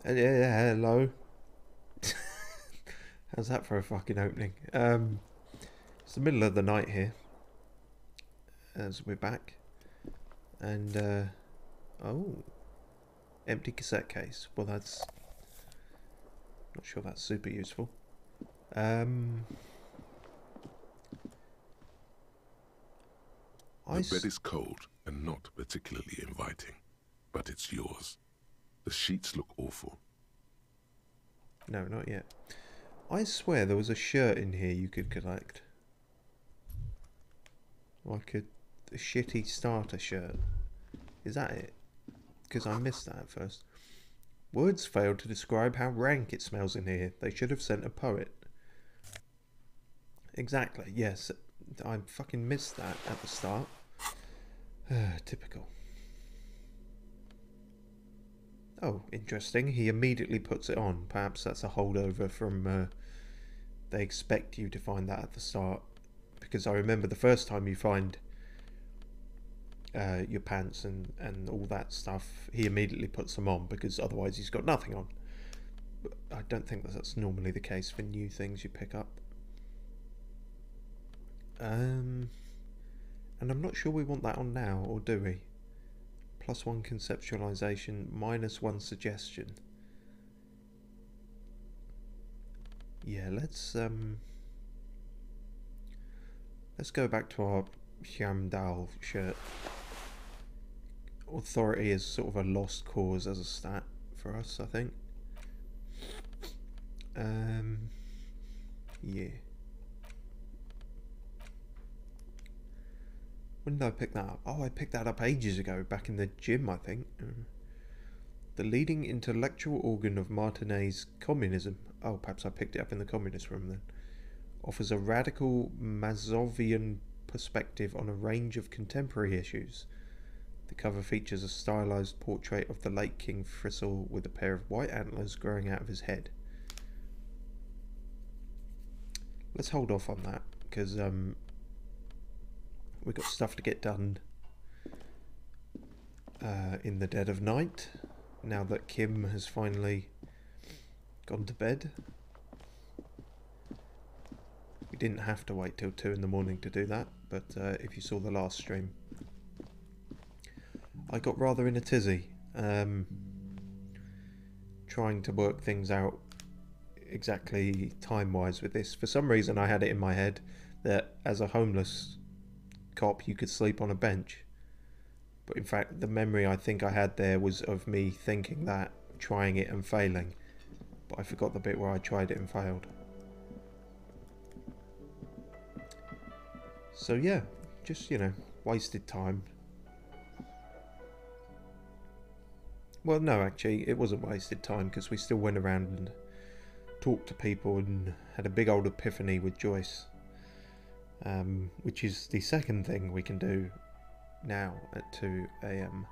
Hello. How's that for a fucking opening? It's the middle of the night here, as we're back, and oh, empty cassette case. Well, that's not sure that's super useful. The bed is cold and not particularly inviting, but it's yours. The sheets look awful. No, not yet. I swear there was a shirt in here you could collect. Like a shitty starter shirt. Is that it? Because I missed that at first. Words failed to describe how rank it smells in here. They should have sent a poet. Exactly, yes. I fucking missed that at the start. Typical. Oh, interesting. He immediately puts it on. Perhaps that's a holdover from... they expect you to find that at the start. Because I remember the first time you find your pants and all that stuff, he immediately puts them on, because otherwise he's got nothing on. But I don't think that's normally the case for new things you pick up. And I'm not sure we want that on now, or do we? +1 conceptualization, -1 suggestion. Yeah, let's go back to our Shamdal shirt. Authority is sort of a lost cause as a stat for us, I think. Yeah. When did I pick that up? Oh, I picked that up ages ago, back in the gym, I think. The leading intellectual organ of Martinet's communism. Oh, perhaps I picked it up in the communist room then. Offers a radical Mazovian perspective on a range of contemporary issues. The cover features a stylized portrait of the late King Fristle with a pair of white antlers growing out of his head. Let's hold off on that, because we've got stuff to get done in the dead of night, now that Kim has finally gone to bed. We didn't have to wait till 2 in the morning to do that, but if you saw the last stream, I got rather in a tizzy, trying to work things out exactly time-wise with this. For some reason I had it in my head that as a homeless cop you could sleep on a bench, but in fact the memory I think I had there was of me thinking that, trying it and failing, but I forgot the bit where I tried it and failed. So yeah, just, you know, wasted time. Well, no, actually it wasn't wasted time, because we still went around and talked to people and had a big old epiphany with Joyce, which is the second thing we can do now at 2 AM.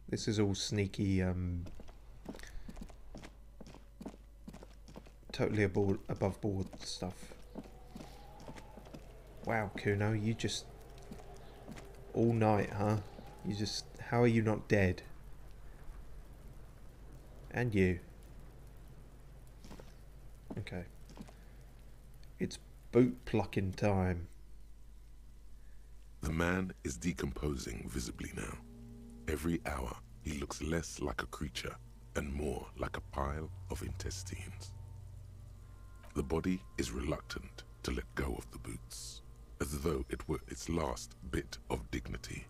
This is all sneaky, totally above board stuff. Wow, Kuno, you just... all night, huh? You just... how are you not dead? And you. Okay. It's boot plucking time. The man is decomposing visibly now. Every hour, he looks less like a creature and more like a pile of intestines. The body is reluctant to let go of the boots, as though it were its last bit of dignity.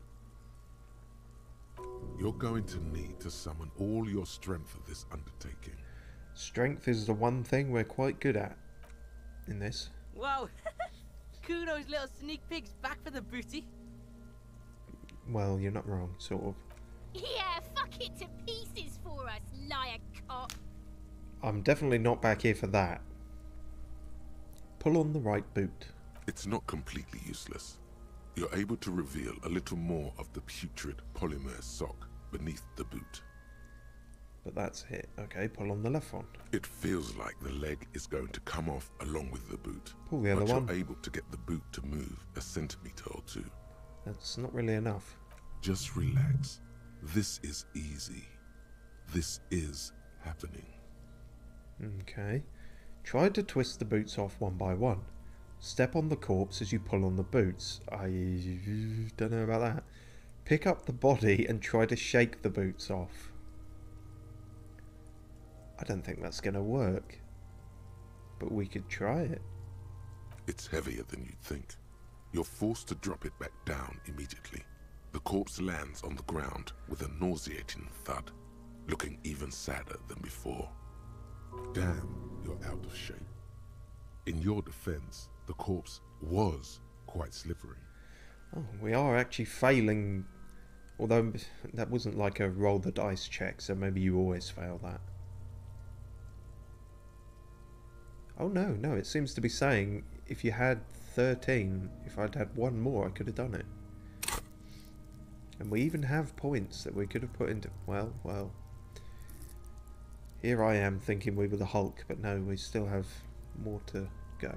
You're going to need to summon all your strength for this undertaking. Strength is the one thing we're quite good at in this. Wow, Kuno's little sneak pig's back for the booty. Well, you're not wrong, sort of. Yeah, fuck it to pieces for us, liar cop. I'm definitely not back here for that. Pull on the right boot. It's not completely useless. You're able to reveal a little more of the putrid polymer sock beneath the boot. But that's it. Okay, pull on the left one. It feels like the leg is going to come off along with the boot. Pull the other one. But you're able to get the boot to move a centimeter or two. That's not really enough. Just relax. This is easy. This is happening. Okay. Try to twist the boots off one by one. Step on the corpse as you pull on the boots. I don't know about that. Pick up the body and try to shake the boots off. I don't think that's going to work. But we could try it. It's heavier than you'd think. You're forced to drop it back down immediately. The corpse lands on the ground with a nauseating thud, looking even sadder than before. Damn, you're out of shape. In your defense, the corpse was quite slippery. Oh, we are actually failing. Although that wasn't like a roll the dice check, so maybe you always fail that. Oh no, it seems to be saying if you had 13, if I'd had one more, I could have done it. And we even have points that we could have put into... Well. Here I am thinking we were the Hulk, but no, we still have more to go.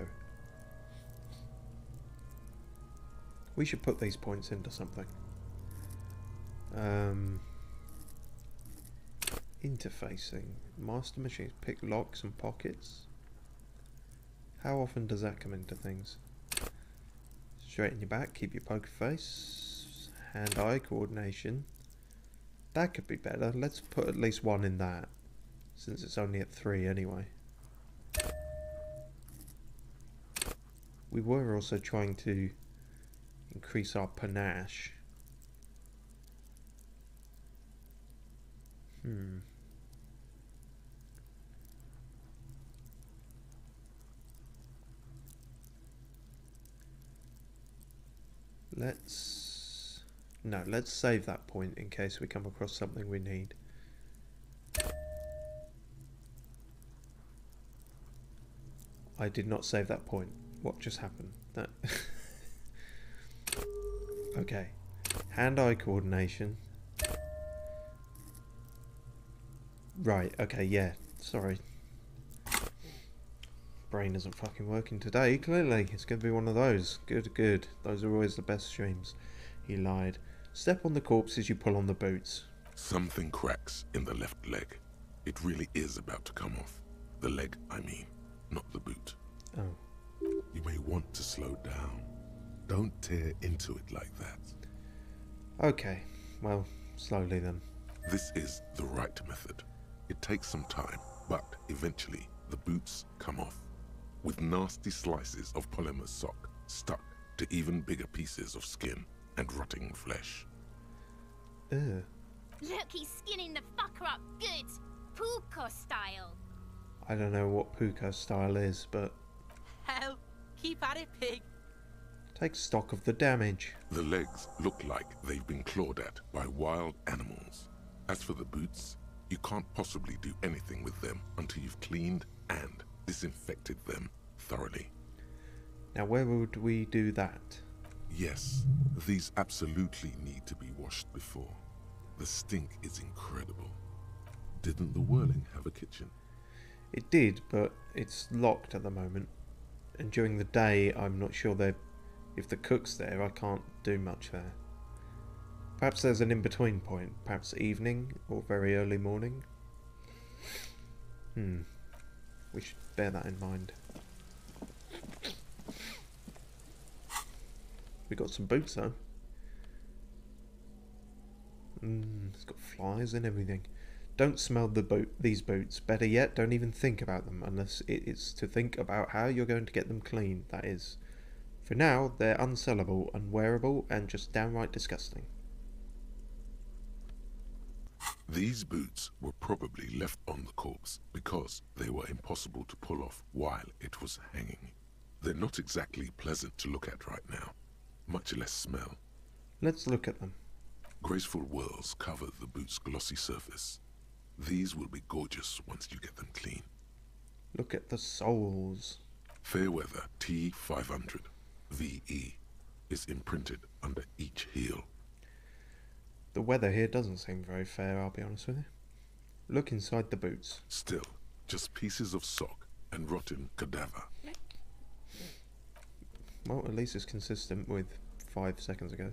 We should put these points into something. Interfacing. Master machines. Pick locks and pockets. How often does that come into things? Straighten your back, keep your poker face. Hand-eye coordination. That could be better. Let's put at least one in that, since it's only at 3 anyway. We were also trying to increase our panache. Let's save that point in case we come across something we need. I did not save that point. What just happened? That okay. Hand-eye coordination. Right, okay, yeah. Sorry. Brain isn't fucking working today, clearly. It's going to be one of those. Good. Those are always the best streams. He lied. Step on the corpse as you pull on the boots. Something cracks in the left leg. It really is about to come off. The leg, I mean, not the boot. Oh. You may want to slow down. Don't tear into it like that. Okay, well, slowly then. This is the right method. It takes some time, but eventually the boots come off, with nasty slices of polymer sock stuck to even bigger pieces of skin and rotting flesh. Ugh. Look, he's skinning the fucker up good. Puka style. I don't know what puka style is, but Hell, keep at it, pig. take stock of the damage. The legs look like they've been clawed at by wild animals. As for the boots, you can't possibly do anything with them until you've cleaned and disinfected them thoroughly. Now where would we do that? Yes, these absolutely need to be washed before. The stink is incredible. Didn't the Whirling have a kitchen? It did, but it's locked at the moment. And during the day, I'm not sure if the cook's there, I can't do much there. Perhaps there's an in-between point. Perhaps evening or very early morning. We should bear that in mind. We got some boots though. It's got flies and everything. Don't smell these boots. Better yet, don't even think about them unless it's to think about how you're going to get them clean, that is. For now, they're unsellable, unwearable, and just downright disgusting. These boots were probably left on the corpse because they were impossible to pull off while it was hanging. They're not exactly pleasant to look at right now, much less smell. Let's look at them. Graceful whirls cover the boot's glossy surface. These will be gorgeous once you get them clean. Look at the soles. Fairweather T500 VE is imprinted under each heel. The weather here doesn't seem very fair, I'll be honest with you. Look inside the boots. Still, just pieces of sock and rotten cadaver. Well, at least it's consistent with 5 seconds ago.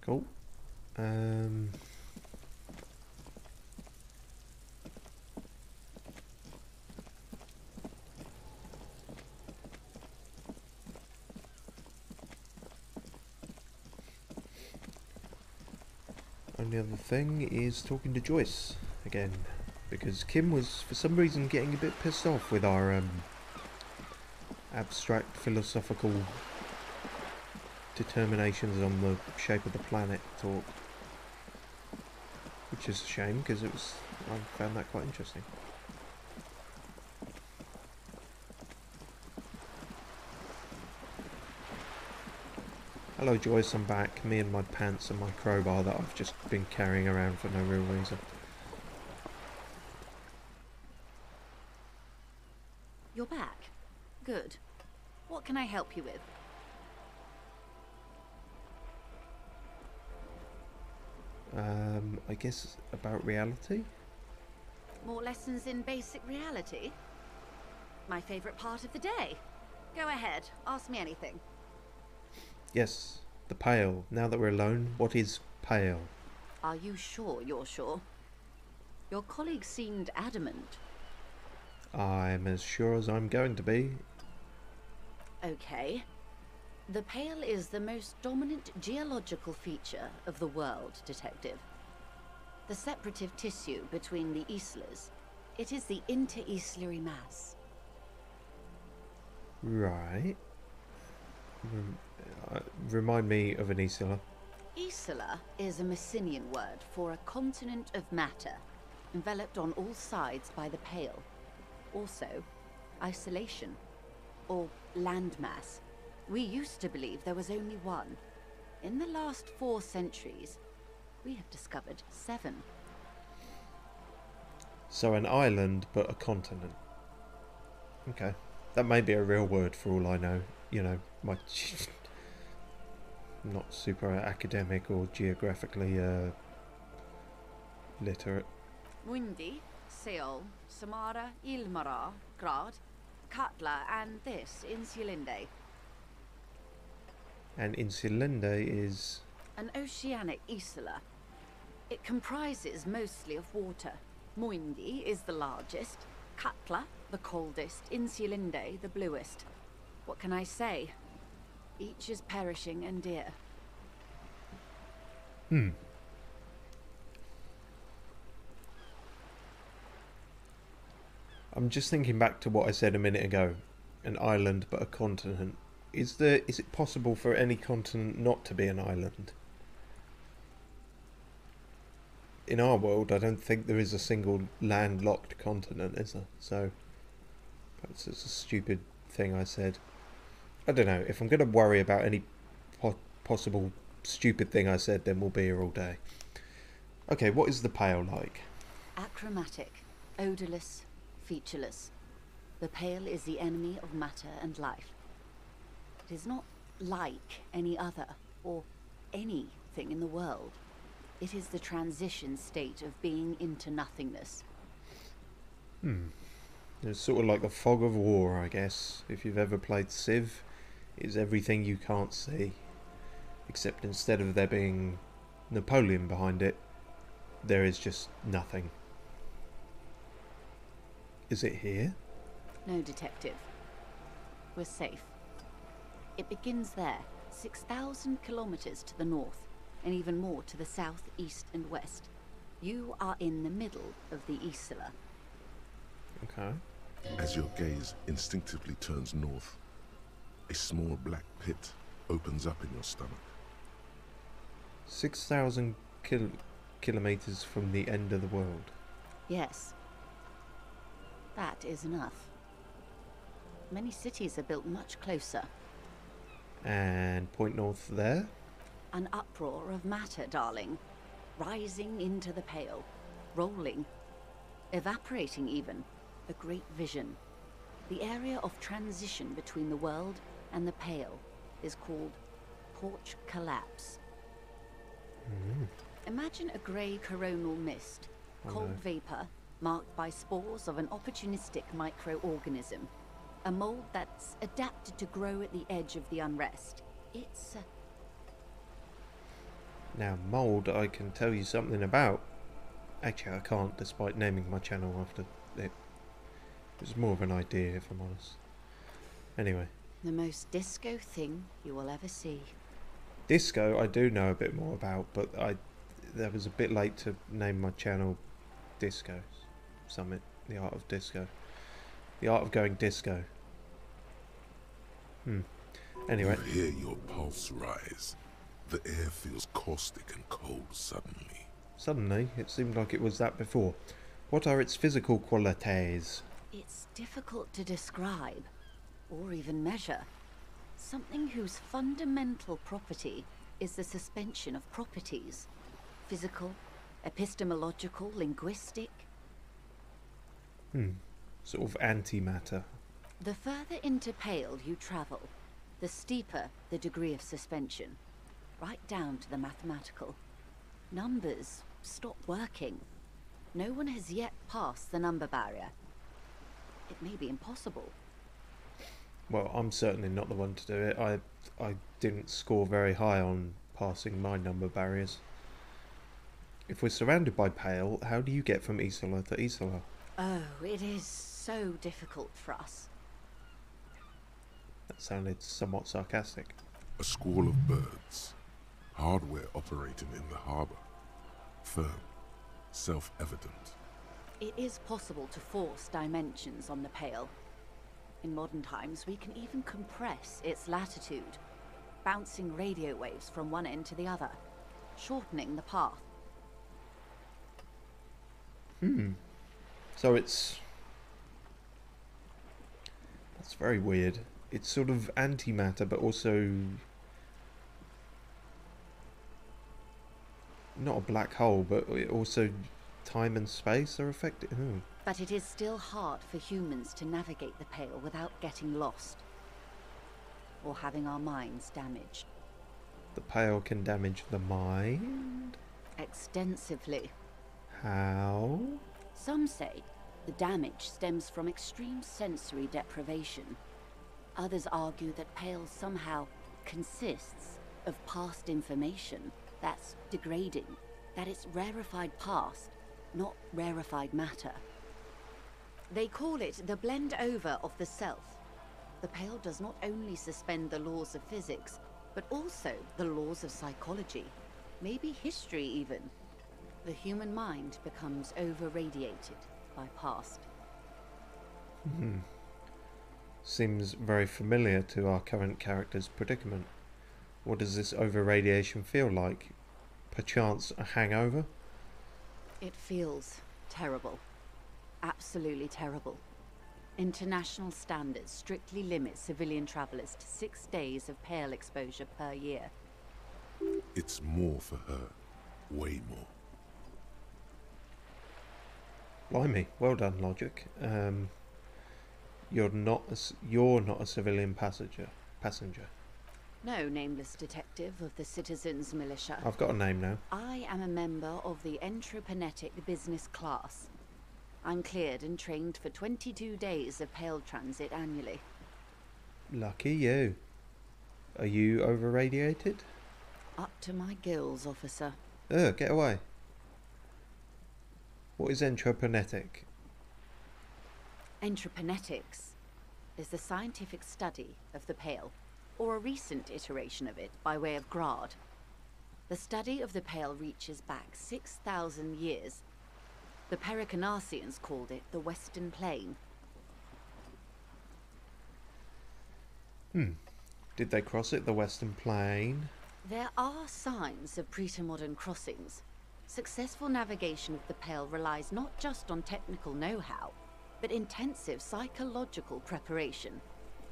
Cool. Only other thing is talking to Joyce again, because Kim was for some reason getting a bit pissed off with our abstract philosophical determinations on the shape of the planet talk, which is a shame because I found that quite interesting. Hello Joyce, I'm back. Me and my pants and my crowbar that I've just been carrying around for no real reason. You're back. Good. What can I help you with? I guess about reality? More lessons in basic reality? My favorite part of the day. Go ahead, ask me anything. Yes, the Pale. Now that we're alone, what is Pale? Are you sure you're sure? Your colleague seemed adamant. I'm as sure as I'm going to be. Okay. The Pale is the most dominant geological feature of the world, Detective. The separative tissue between the islas. It is the inter-islary mass. Right. Remind me of an isla. Isla is a Messinian word for a continent of matter, enveloped on all sides by the Pale. Also, isolation, or landmass. We used to believe there was only one. In the last 4 centuries, we have discovered 7. So an island, but a continent. Okay. That may be a real word for all I know. You know, my... not super academic or geographically literate. Mundi, Seol, Samara, Ilmara, Grad, Katla, and this, Insulinde. And Insulinde is... An oceanic isla. It comprises mostly of water. Muindi is the largest, Katla the coldest, Insulinde the bluest. What can I say? Each is perishing and dear. I'm just thinking back to what I said a minute ago. An island, but a continent. Is it possible for any continent not to be an island? In our world, I don't think there is a single landlocked continent, is there? So, perhaps it's a stupid thing I said. I don't know. If I'm going to worry about any possible stupid thing I said, then we'll be here all day. Okay, what is the Pale like? Achromatic, odorless, featureless. The Pale is the enemy of matter and life. It is not like any other, or anything in the world. It is the transition state of being into nothingness. It's sort of like the fog of war, I guess. If you've ever played Civ, it's everything you can't see. Except instead of there being Napoleon behind it, there is just nothing. Is it here? No, Detective. We're safe. It begins there, 6,000 kilometers to the north, and even more to the south, east, and west. You are in the middle of the Isla. Okay. As your gaze instinctively turns north, a small black pit opens up in your stomach. 6,000 kilometers from the end of the world. Yes. That is enough. Many cities are built much closer. And point north there? An uproar of matter, darling. Rising into the Pale. Rolling. Evaporating even. A great vision. The area of transition between the world and the Pale is called Porch Collapse. Imagine a grey coronal mist. Cold vapor marked by spores of an opportunistic microorganism. A mold that's adapted to grow at the edge of the unrest. It's Now, mould, I can tell you something about. Actually, I can't, despite naming my channel after it. It's more of an idea, if I'm honest. Anyway. The most disco thing you will ever see. Disco, I do know a bit more about, but that was a bit late to name my channel Disco Summit. The Art of Disco. The Art of Going Disco. Anyway. You hear your pulse rise. The air feels caustic and cold suddenly. Suddenly, it seemed like it was that before. What are its physical qualities? It's difficult to describe, or even measure. Something whose fundamental property is the suspension of properties. Physical, epistemological, linguistic. Sort of antimatter. The further into Pale you travel, the steeper the degree of suspension. Right down to the mathematical. Numbers stop working. No one has yet passed the number barrier. It may be impossible. Well, I'm certainly not the one to do it. I didn't score very high on passing my number barriers. If we're surrounded by Pale, how do you get from Isola to Isola? Oh, it is so difficult for us. That sounded somewhat sarcastic. A squall of birds. Hardware operating in the harbor. Firm. Self-evident. It is possible to force dimensions on the Pale. In modern times, we can even compress its latitude, bouncing radio waves from one end to the other, shortening the path. So that's very weird. It's sort of antimatter, but also not a black hole, but also time and space are affected. But it is still hard for humans to navigate the Pale without getting lost, or having our minds damaged. The Pale can damage the mind? Extensively. How? Some say the damage stems from extreme sensory deprivation. Others argue that Pale somehow consists of past information that's degrading, that it's rarefied past, not rarefied matter. They call it the blend over of the self. The Pale does not only suspend the laws of physics, but also the laws of psychology, maybe history even. The human mind becomes over-radiated by past. Seems very familiar to our current character's predicament. What does this over-radiation feel like? Perchance a hangover? It feels terrible. Absolutely terrible. International standards strictly limit civilian travelers to 6 days of Pale exposure per year. It's more for her. Way more. Blimey, well done, Logic. You're not a civilian passenger. No, nameless detective of the Citizens Militia. I've got a name now. I am a member of the Entreprenetic Business Class. I'm cleared and trained for 22 days of Pale transit annually. Lucky you. Are you over-radiated? Up to my gills, officer. Ugh, get away. What is entreprenetic? Entreprenetics is the scientific study of the Pale, or a recent iteration of it by way of grad. The study of the Pale reaches back 6,000 years. The Pericarnassians called it the Western Plain. Did they cross it, the Western Plain? There are signs of pre-modern crossings. Successful navigation of the Pale relies not just on technical know-how, but intensive psychological preparation.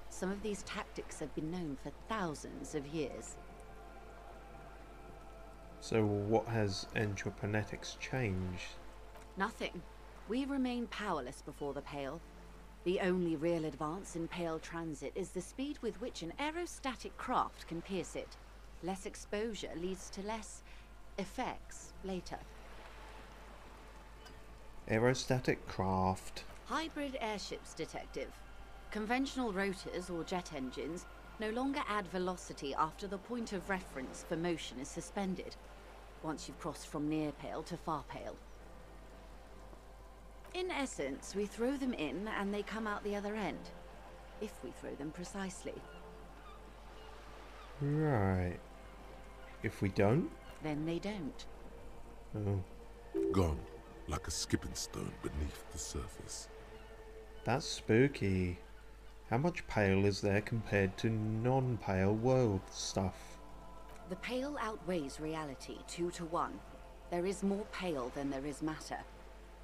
Some of these tactics have been known for thousands of years. So what has entreprenetics changed? Nothing. We remain powerless before the Pale. The only real advance in Pale transit is the speed with which an aerostatic craft can pierce it. Less exposure leads to less effects later. Aerostatic craft. Hybrid airships, detective. Conventional rotors or jet engines no longer add velocity after the point of reference for motion is suspended. once you've crossed from near pale to far pale. In essence, we throw them in and they come out the other end. If we throw them precisely. Right. If we don't? Then they don't. Oh. Gone, like a skipping stone beneath the surface. That's spooky. How much pale is there compared to non-pale world stuff? The pale outweighs reality 2 to 1. There is more pale than there is matter,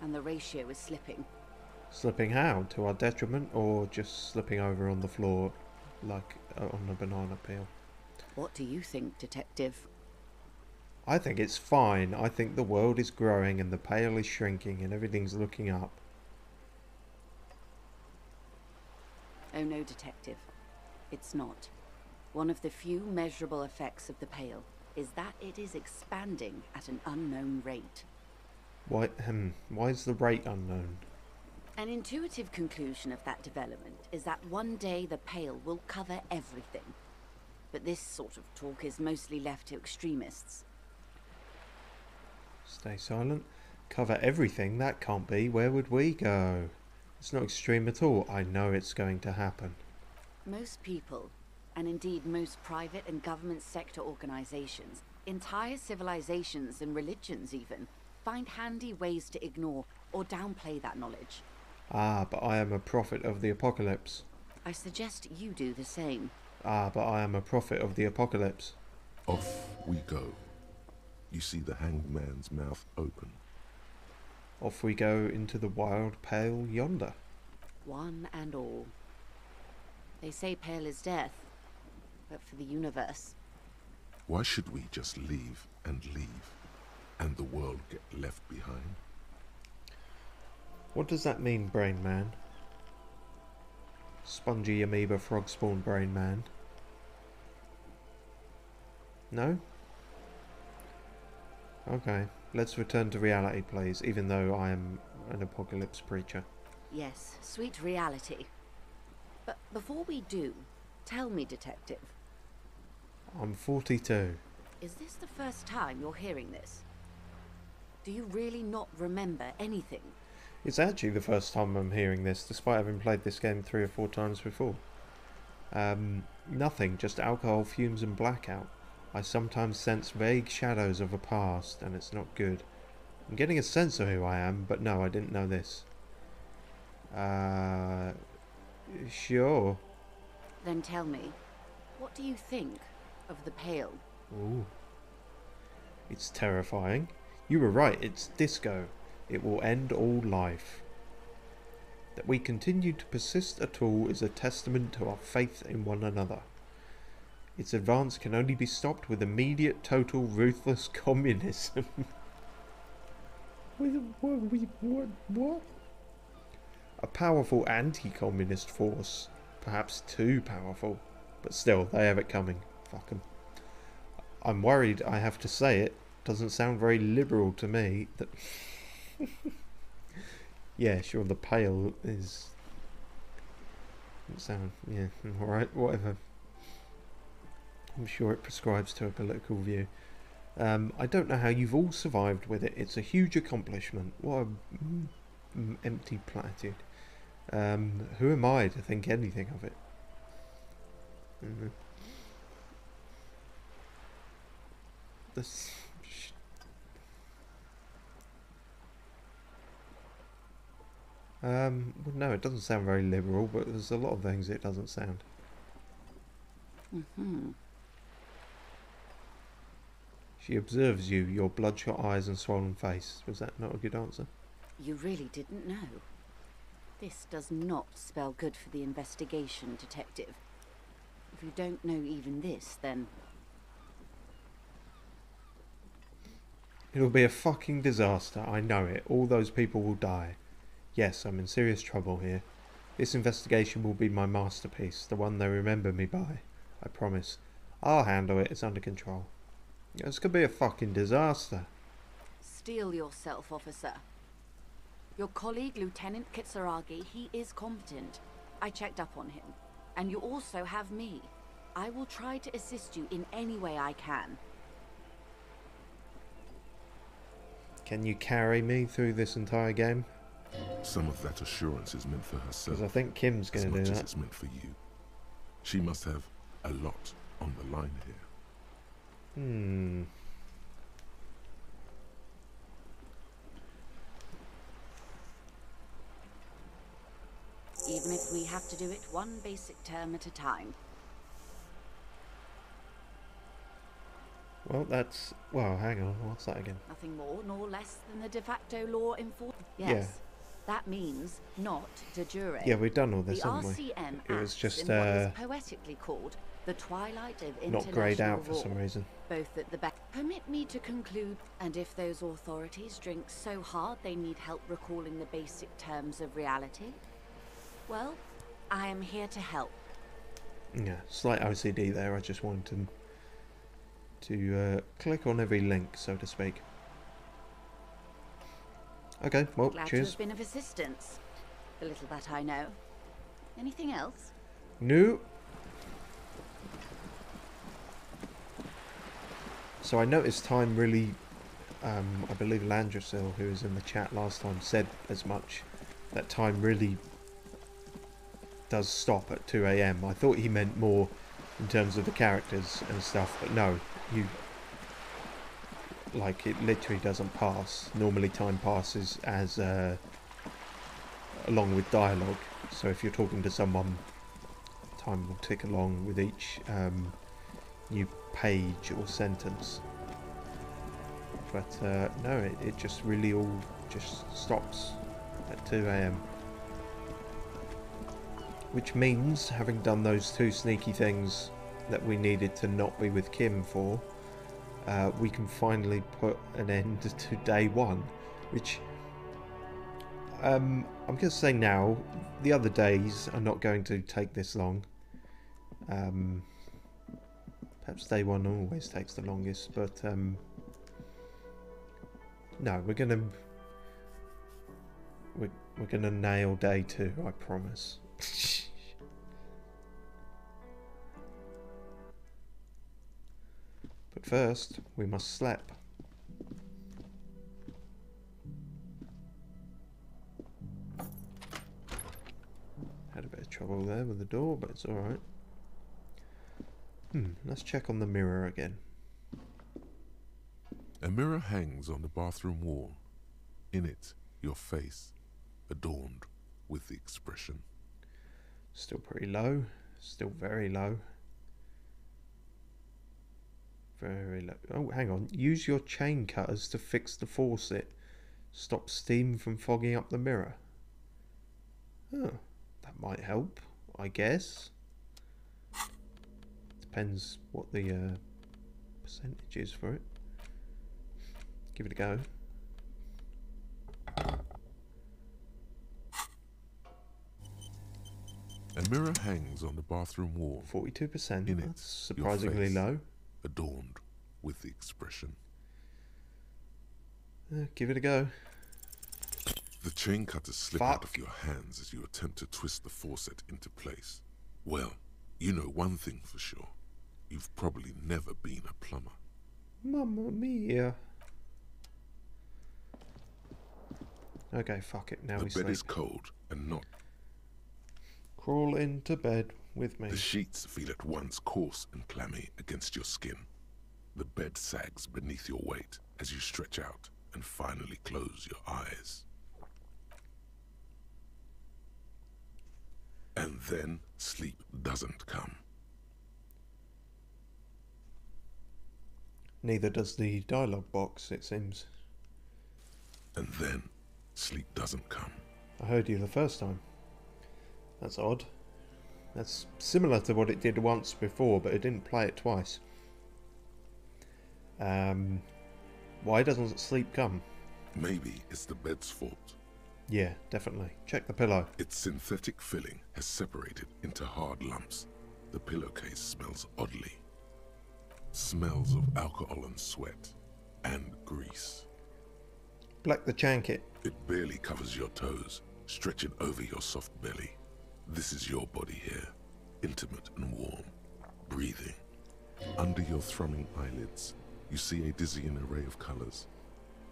and the ratio is slipping. Slipping how? To our detriment, or just slipping over on the floor like on a banana peel? What do you think, Detective? I think it's fine. I think the world is growing and the pale is shrinking and everything's looking up. Oh no, Detective. It's not. One of the few measurable effects of the pale is that it is expanding at an unknown rate. Why is the rate unknown? An intuitive conclusion of that development is that one day the pale will cover everything. But this sort of talk is mostly left to extremists. Stay silent. Cover everything? That can't be. Where would we go? It's not extreme at all. I know it's going to happen. Most people, and indeed most private and government sector organizations, entire civilizations and religions even, find handy ways to ignore or downplay that knowledge. Ah, but I am a prophet of the apocalypse. I suggest you do the same. Ah, but I am a prophet of the apocalypse. Off we go. You see the hanged man's mouth open. Off we go into the wild pale yonder. One and all. They say pale is death, but for the universe. Why should we just leave, and the world get left behind? What does that mean, Brain Man? Spongy amoeba frog spawn Brain Man. No? Okay, let's return to reality, please, even though I am an apocalypse preacher. Yes, sweet reality. But before we do, tell me, Detective. I'm 42. Is this the first time you're hearing this? Do you really not remember anything? It's actually the first time I'm hearing this, despite having played this game 3 or 4 times before. Nothing, just alcohol fumes and blackout. I sometimes sense vague shadows of a past, and it's not good. I'm getting a sense of who I am, but no, I didn't know this. Sure. Then tell me, what do you think of the pale? Ooh. It's terrifying. You were right, it's disco. It will end all life. That we continue to persist at all is a testament to our faith in one another. Its advance can only be stopped with immediate, total, ruthless communism. What? A powerful anti-communist force. Perhaps too powerful. But still, they have it coming. Fuck 'em. I'm worried I have to say it. Doesn't sound very liberal to me. That yeah, sure, the pale is... Doesn't sound... yeah, alright, whatever. I'm sure it prescribes to a political view. I don't know how you've all survived with it. It's a huge accomplishment. What a empty platitude. Who am I to think anything of it? This... well, no, it doesn't sound very liberal, but there's a lot of things it doesn't sound. She observes you, your bloodshot eyes and swollen face. Was that not a good answer? You really didn't know. This does not spell good for the investigation, Detective. If you don't know even this, then... It'll be a fucking disaster, I know it. All those people will die. Yes, I'm in serious trouble here. This investigation will be my masterpiece, the one they remember me by. I promise. I'll handle it, it's under control. This could be a fucking disaster. Steel yourself, officer. Your colleague, Lieutenant Kitsuragi, he is competent. I checked up on him. And you also have me. I will try to assist you in any way I can. Can you carry me through this entire game? Some of that assurance is meant for herself. Because I think Kim's as going to much do as that. it's meant for you. She must have a lot on the line here. Even if we have to do it one basic term at a time. Well, that's... Well, hang on. What's that again? Nothing more nor less than the de facto law enforcement. Yes. Yeah. That means not de jure. Yeah, we've done all this, the haven't we? RCM It was acts just in what is poetically called the twilight of international not greyed out for law, some reason. both at the back. Permit me to conclude, and if those authorities drink so hard they need help recalling the basic terms of reality, well, I am here to help. Yeah, slight OCD there. I just wanted to click on every link, so to speak. Okay, well, Glad to cheers. have been of assistance. The little that I know. Anything else? No. So I noticed time really, I believe Landrasil, who was in the chat last time, said as much, that time really does stop at 2 AM. I thought he meant more in terms of the characters and stuff, but no, like, it literally doesn't pass. Normally time passes as along with dialogue, so if you're talking to someone, time will tick along with each new page or sentence. But no, it just really all just stops at 2 AM. Which means, having done those two sneaky things that we needed to not be with Kim for, we can finally put an end to day one. Which, I'm going to say now, the other days are not going to take this long. Perhaps day one always takes the longest, but no, we're gonna nail day two, I promise. But first, we must sleep. Had a bit of trouble there with the door, but it's alright. Let's check on the mirror again. A mirror hangs on the bathroom wall. In it, your face, adorned with the expression. Still pretty low. Still very low. Very low. Oh, hang on. Use your chain cutters to fix the faucet. Stop steam from fogging up the mirror. Oh, that might help, I guess. Depends what the percentage is for it. Give it a go. A mirror hangs on the bathroom wall. 42%. In it, That's surprisingly your face, low. adorned with the expression. Give it a go. The chain cutters slip Fuck. out of your hands as you attempt to twist the faucet into place. Well, you know one thing for sure. You've probably never been a plumber. Mamma mia. Okay, fuck it. Now The we bed sleep. is cold and not. Crawl into bed with me. The sheets feel at once coarse and clammy against your skin. The bed sags beneath your weight as you stretch out and finally close your eyes. And then sleep doesn't come. Neither does the dialogue box, it seems. And then sleep doesn't come. I heard you the first time. That's odd. That's similar to what it did once before, but it didn't play it twice. Why doesn't sleep come? Maybe it's the bed's fault. Yeah, definitely. Check the pillow. Its synthetic filling has separated into hard lumps. The pillowcase smells oddly. Smells of alcohol and sweat and grease. Black the chanket. It barely covers your toes, stretching over your soft belly. This is your body here, intimate and warm, breathing. Under your thrumming eyelids, you see a dizzying array of colors.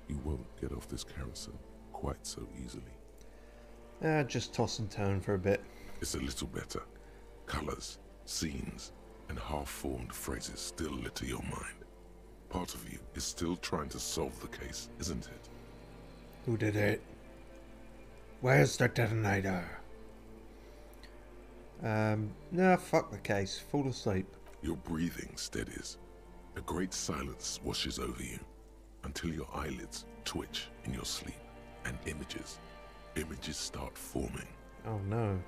You won't get off this carousel quite so easily. Just toss and turn for a bit. It's a little better. Colours, scenes, and half-formed phrases still litter your mind. Part of you is still trying to solve the case, isn't it? Who did it? Where's the detonator? Nah, fuck the case. Fall asleep. Your breathing steadies. A great silence washes over you until your eyelids twitch in your sleep and images start forming. Oh no.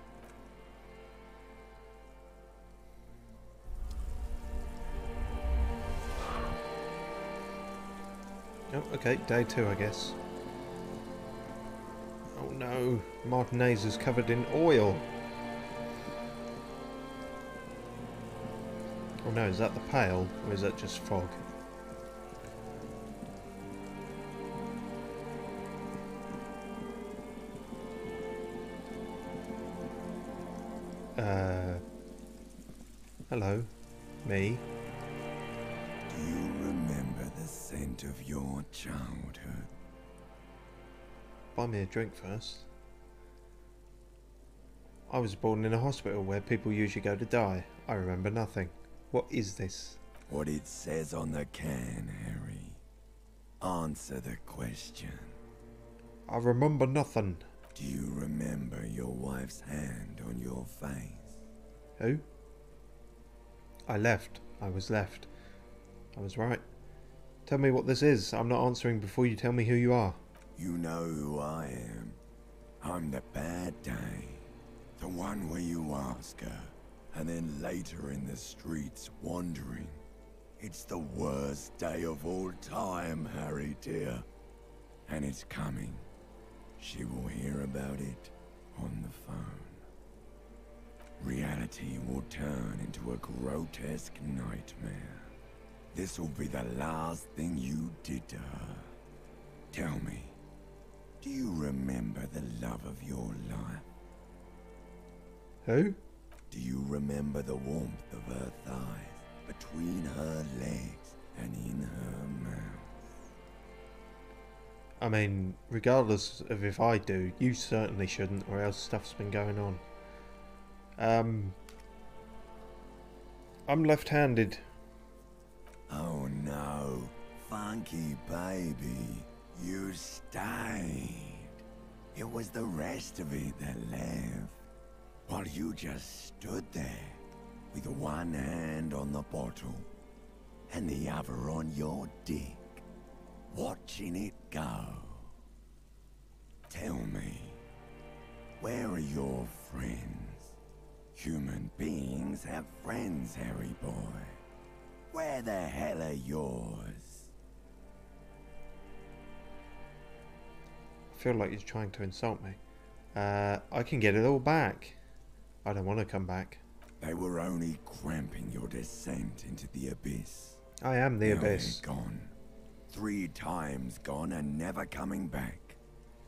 Oh, okay, day 2, I guess. Oh no, Martinez is covered in oil. Oh no, is that the pail, or is that just fog? Hello, me. Do you remember the scent of your childhood? Buy me a drink first. I was born in a hospital where people usually go to die. I remember nothing. What is this? What it says on the can, Harry. Answer the question. I remember nothing. Do you remember your wife's hand on your face? Who? I left. I was left. I was right. Tell me what this is. I'm not answering before you tell me who you are. You know who I am. I'm the bad day. The one where you ask her, and then later in the streets wandering. It's the worst day of all time, Harry dear. And it's coming. She will hear about it on the phone. Reality will turn into a grotesque nightmare. This will be the last thing you did to her. Tell me, do you remember the love of your life? Who? Do you remember the warmth of her thighs, between her legs and in her mouth? I mean, regardless of if I do, you certainly shouldn't, or else stuff's been going on. I'm left-handed. Oh no, funky baby, you stayed. It was the rest of it that left, while you just stood there, with one hand on the bottle, and the other on your dick, watching it go. Tell me, where are your friends? Human beings have friends, Harry boy. Where the hell are yours? I feel like you're trying to insult me. I can get it all back. I don't want to come back. They were only cramping your descent into the abyss. I am the Now abyss. they're gone. 3 times gone and never coming back.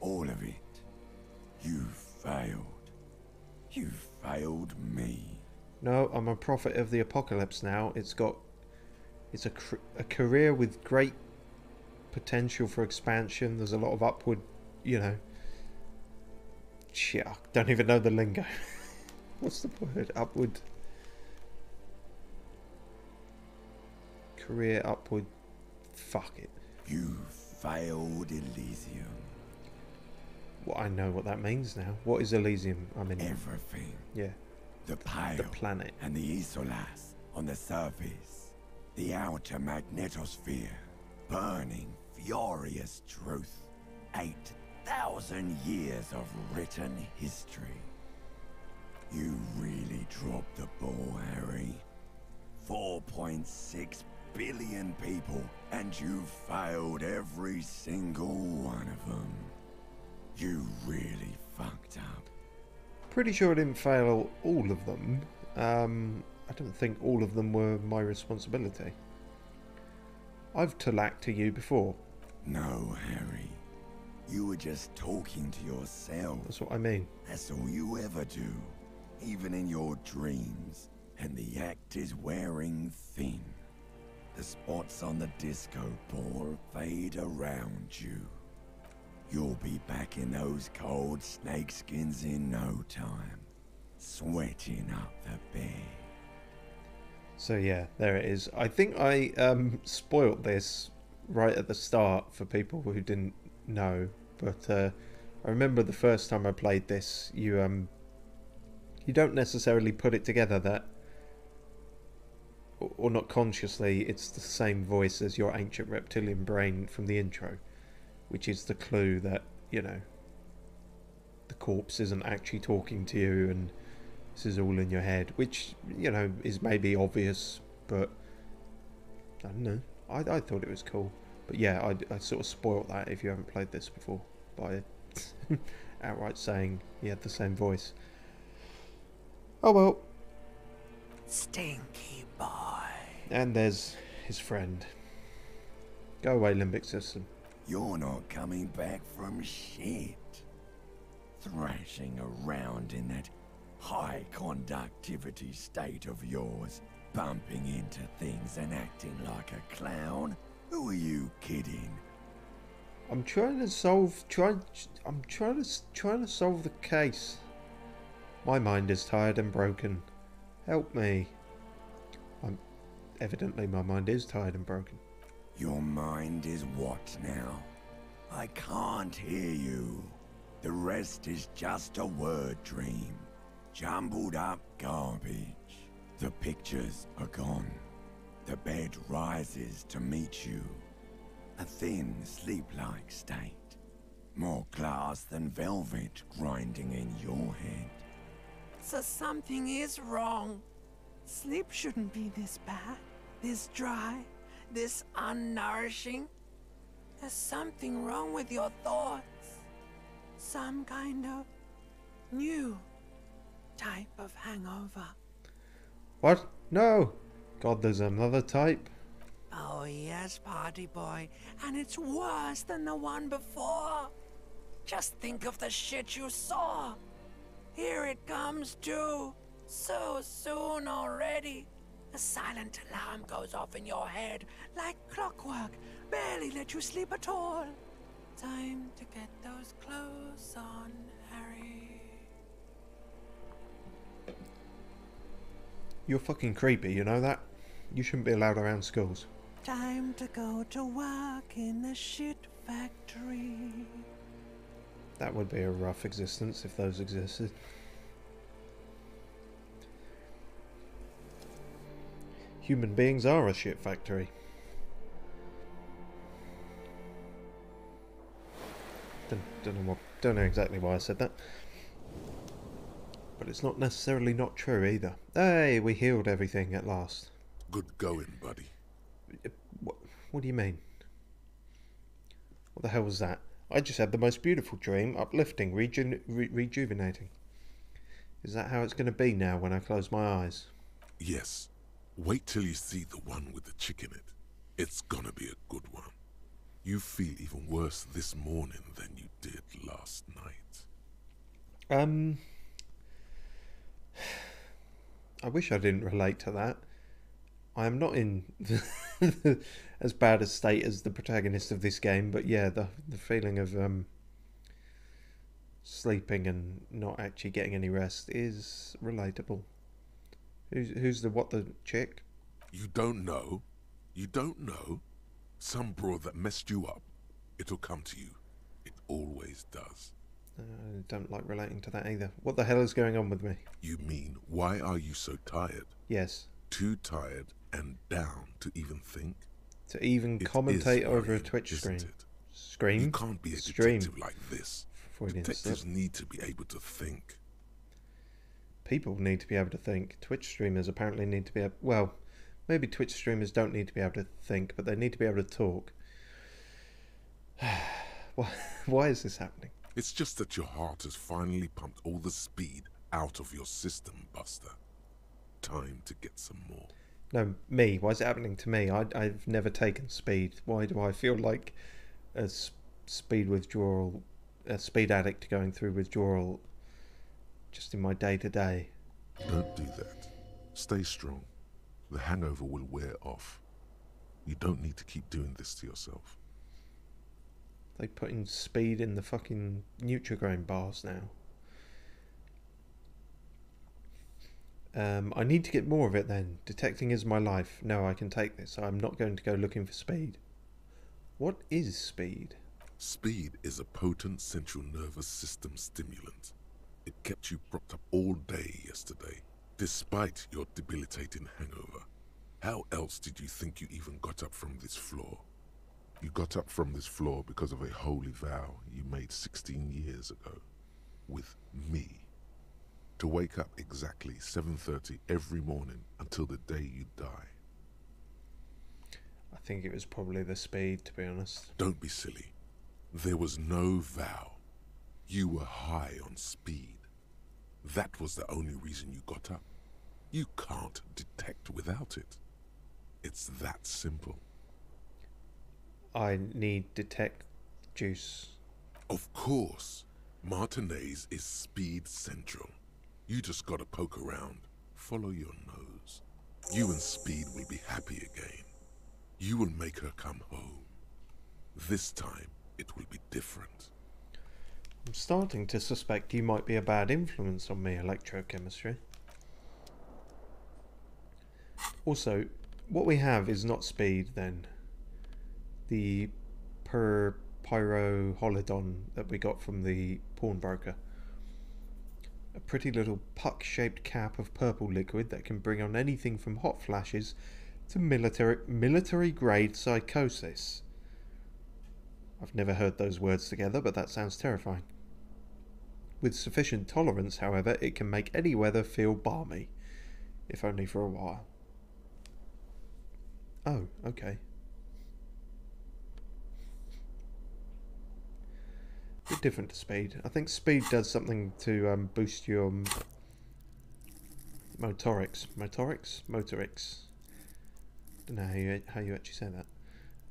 All of it. You failed. You failed me. No, I'm a prophet of the apocalypse now. It's a career with great potential for expansion. There's a lot of upward, you know. Shit, I don't even know the lingo. What's the word? Upward. Career upward. Fuck it. You failed Elysium. Well, I know what that means now. What is Elysium? I mean, Everything. yeah, The pale the planet. and the isolas on the surface. The outer magnetosphere. Burning, furious truth. 8,000 years of written history. You really dropped the ball, Harry. 4.6 billion people, and you failed every single one of them. You really fucked up. Pretty sure I didn't fail all of them. I don't think all of them were my responsibility. I've talked to you before. No, Harry. You were just talking to yourself. That's what I mean. That's all you ever do. Even in your dreams. And the act is wearing thin. the spots on the disco ball fade around you, you'll be back in those cold snakeskins in no time, sweating up the bed. So yeah, there it is. I think I spoilt this right at the start for people who didn't know, but I remember the first time I played this, you don't necessarily put it together that, or not consciously, it's the same voice as your ancient reptilian brain from the intro, which is the clue that, you know, the corpse isn't actually talking to you and this is all in your head, which, you know, is maybe obvious, but I don't know. I thought it was cool. But yeah, I sort of spoilt that if you haven't played this before by outright saying he had the same voice. Oh well. Stinky boy. And there's his friend. Go away, limbic system. You're not coming back from shit. Thrashing around in that high conductivity state of yours, bumping into things and acting like a clown? Who are you kidding? I'm trying to solve the case. My mind is tired and broken. Help me. Evidently my mind is tired and broken. Your mind is what now? I can't hear you. The rest is just a word dream. Jumbled up garbage. The pictures are gone. The bed rises to meet you. A thin, sleep-like state. More glass than velvet grinding in your head. So something is wrong. Sleep shouldn't be this bad, this dry, this unnourishing. There's something wrong with your thoughts. Some kind of new type of hangover. What? No! God, there's another type. Oh yes, party boy, and it's worse than the one before. Just think of the shit you saw. Here it comes too. So soon already. A silent alarm goes off in your head like clockwork. Barely let you sleep at all. Time to get those clothes on, Harry. You're fucking creepy, you know that? You shouldn't be allowed around schools. Time to go to work in the shit factory. That would be a rough existence if those existed. Human beings are a shit factory. Don't know exactly why I said that. But it's not necessarily not true either. Hey, we healed everything at last. Good going, buddy. What do you mean? What the hell was that? I just had the most beautiful dream, uplifting, rejuvenating. Is that how it's going to be now when I close my eyes? Yes. Wait till you see the one with the chick in it. It's gonna be a good one. You feel even worse this morning than you did last night. I wish I didn't relate to that. I am not in as bad a state as the protagonist of this game, but yeah, the feeling of sleeping and not actually getting any rest is relatable. Who's the chick? You don't know? You don't know? Some broad that messed you up. It'll come to you. It always does. I don't like relating to that either. What the hell is going on with me? You mean, why are you so tired? Yes. Too tired and down to even think? To even commentate over a Twitch screen. Screen? You can't be a detective like this. Freudian Detectives slip. need to be able to think. People need to be able to think. Twitch streamers apparently need to be able... Well, maybe Twitch streamers don't need to be able to think, but they need to be able to talk. Why is this happening? It's just that your heart has finally pumped all the speed out of your system, Buster. Time to get some more. No, me. Why is it happening to me? I've never taken speed. Why do I feel like a speed withdrawal, a speed addict going through withdrawal just in my day-to-day? Don't do that. Stay strong. The hangover will wear off. You don't need to keep doing this to yourself. They putting speed in the fucking Nutrigrain bars now. I need to get more of it then. Detecting is my life. No, I can take this. I'm not going to go looking for speed. What is speed? Speed is a potent central nervous system stimulant. It kept you propped up all day yesterday, despite your debilitating hangover. How else did you think you even got up from this floor? You got up from this floor because of a holy vow you made 16 years ago. With me. To wake up exactly 7:30 every morning until the day you die. I think it was probably the speed, to be honest. Don't be silly. There was no vow. You were high on speed. That was the only reason you got up. You can't detect without it. It's that simple. I need detect juice. Of course. Martinez is speed central. You just gotta poke around. Follow your nose. You and Speed will be happy again. You will make her come home. This time, it will be different. I'm starting to suspect you might be a bad influence on me, electrochemistry. Also, what we have is not speed, then. The pyroholidon that we got from the pawnbroker. A pretty little puck-shaped cap of purple liquid that can bring on anything from hot flashes to military-grade psychosis. I've never heard those words together, but that sounds terrifying. With sufficient tolerance, however, it can make any weather feel balmy, if only for a while. Oh, okay. Bit different to speed. I think speed does something to boost your motorics. Motorics. Don't know how you actually say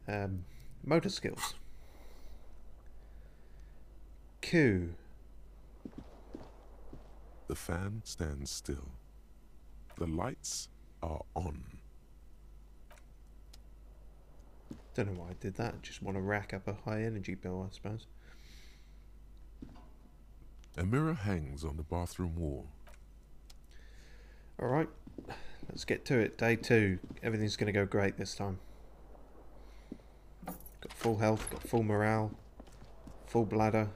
that. Motor skills. Q. The fan stands still. The lights are on. Don't know why I did that. Just want to rack up a high energy bill, I suppose. A mirror hangs on the bathroom wall. Alright, let's get to it. Day 2. Everything's going to go great this time. Got full health, got full morale, full bladder,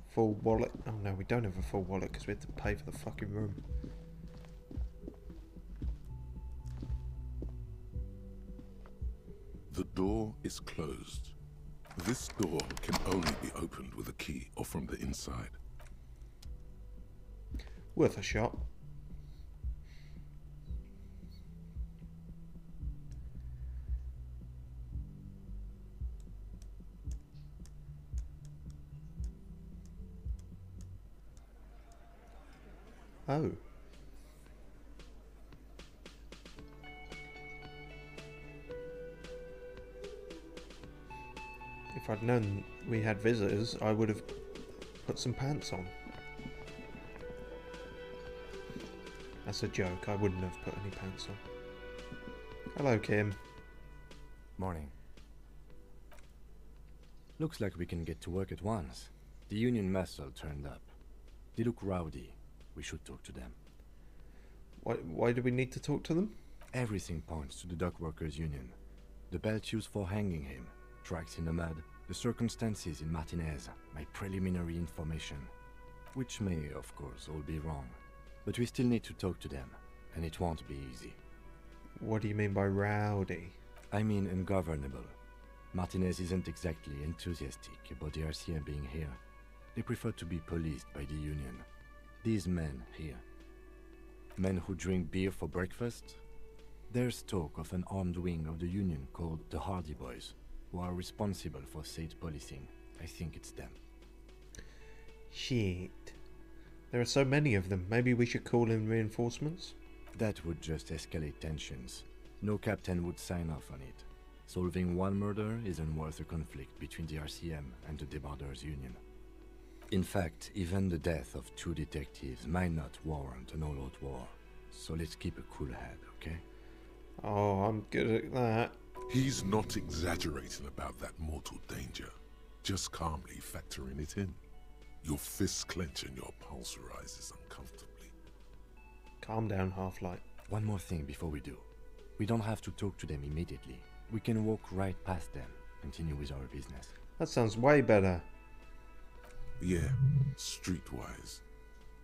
full wallet. Oh no, we don't have a full wallet because we had to pay for the fucking room. The door is closed. This door can only be opened with a key or from the inside. Worth a shot. Oh. If I'd known we had visitors, I would have put some pants on. That's a joke. I wouldn't have put any pants on. Hello, Kim. Morning. Looks like we can get to work at once. The Union muscle turned up. They look rowdy. We should talk to them. Why do we need to talk to them? Everything points to the dock workers' union. The belt used for hanging him, tracks in the mud, the circumstances in Martinez, my preliminary information. Which may, of course, all be wrong. But we still need to talk to them, and it won't be easy. What do you mean by rowdy? I mean ungovernable. Martinez isn't exactly enthusiastic about the RCM being here. They prefer to be policed by the Union. These men here. Men who drink beer for breakfast? There's talk of an armed wing of the Union called the Hardy Boys, who are responsible for state policing. I think it's them. Shit. There are so many of them. Maybe we should call in reinforcements? That would just escalate tensions. No captain would sign off on it. Solving one murder isn't worth a conflict between the RCM and the Debarders' Union. In fact, even the death of 2 detectives might not warrant an all-out war. So let's keep a cool head, okay? Oh, I'm good at that. He's not exaggerating about that mortal danger, just calmly factoring it in. Your fists clench and your pulse rises uncomfortably. Calm down, Half-Light. One more thing before we do. We don't have to talk to them immediately. We can walk right past them, continue with our business. That sounds way better. Yeah, streetwise.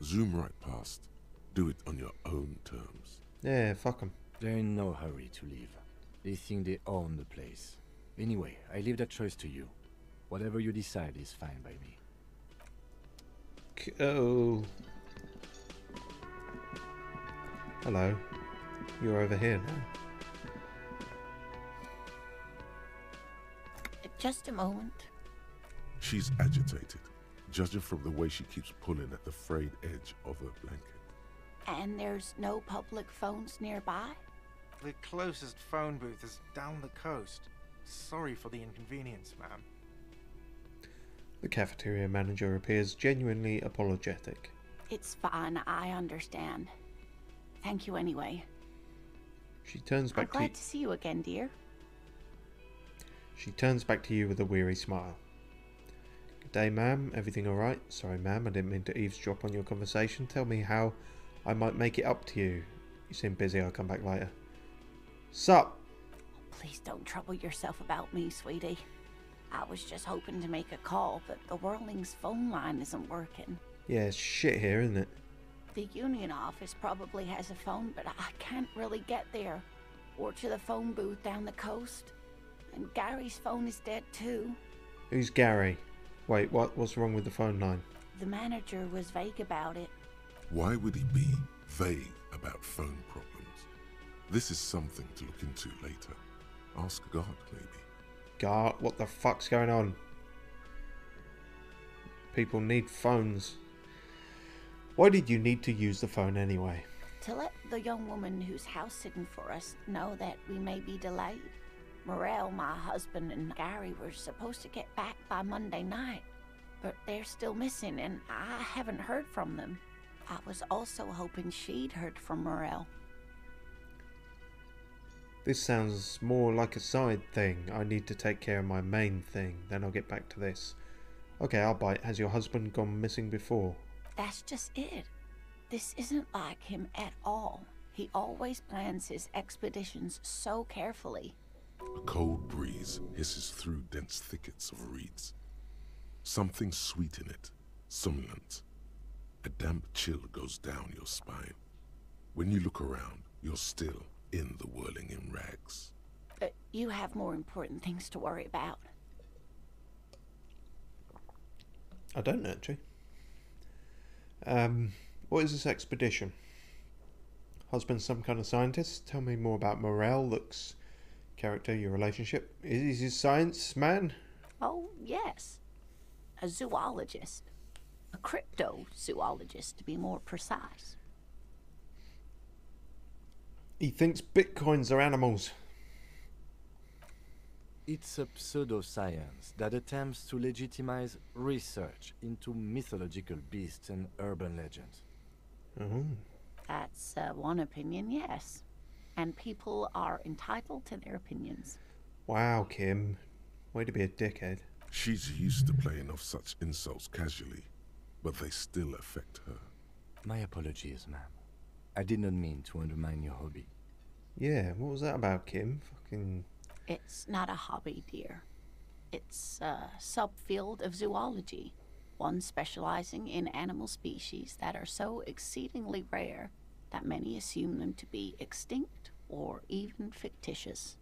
Zoom right past. Do it on your own terms. Yeah, fuck 'em. They're in no hurry to leave. They think they own the place. Anyway, I leave that choice to you. Whatever you decide is fine by me. Oh. Hello. You're over here now. Just a moment. She's agitated, judging from the way she keeps pulling at the frayed edge of her blanket. And there's no public phones nearby? The closest phone booth is down the coast. Sorry for the inconvenience, ma'am. The cafeteria manager appears genuinely apologetic. It's fine, I understand. Thank you anyway. She turns I'm back glad to see you again, dear. She turns back to you with a weary smile. Good day, ma'am. Everything alright? Sorry, ma'am, I didn't mean to eavesdrop on your conversation. Tell me how I might make it up to you. You seem busy, I'll come back later. Sup? Please don't trouble yourself about me, sweetie. I was just hoping to make a call, but the Whirling's phone line isn't working. Yeah, it's shit here, isn't it? The union office probably has a phone, but I can't really get there. Or to the phone booth down the coast. And Gary's phone is dead too. Who's Gary? Wait, what's wrong with the phone line? The manager was vague about it. Why would he be vague about phone problems? This is something to look into later. Ask God, maybe. God, what the fuck's going on? People need phones. Why did you need to use the phone anyway? To let the young woman who's house sitting for us know that we may be delayed. Morel, my husband, and Gary were supposed to get back by Monday night, but they're still missing and I haven't heard from them. I was also hoping she'd heard from Morel. This sounds more like a side thing. I need to take care of my main thing, then I'll get back to this. Okay, I'll bite. Has your husband gone missing before? That's just it. This isn't like him at all. He always plans his expeditions so carefully. A cold breeze hisses through dense thickets of reeds. Something sweet in it, somnolent. A damp chill goes down your spine. When you look around, you're still in the whirling in rags. You have more important things to worry about. I don't actually. What is this expedition? Husband some kind of scientist? Tell me more about Morel, looks, character, your relationship. Is he a science man? Oh, yes. A zoologist. A cryptozoologist, to be more precise. He thinks bitcoins are animals. It's a pseudoscience that attempts to legitimize research into mythological beasts and urban legends. That's one opinion, yes. And people are entitled to their opinions. Wow, Kim. Way to be a dickhead. She's used to playing off such insults casually, but they still affect her. My apologies, ma'am. I did not mean to undermine your hobby. Yeah, what was that about, Kim? Fucking... It's not a hobby, dear. It's a subfield of zoology, one specializing in animal species that are so exceedingly rare that many assume them to be extinct or even fictitious.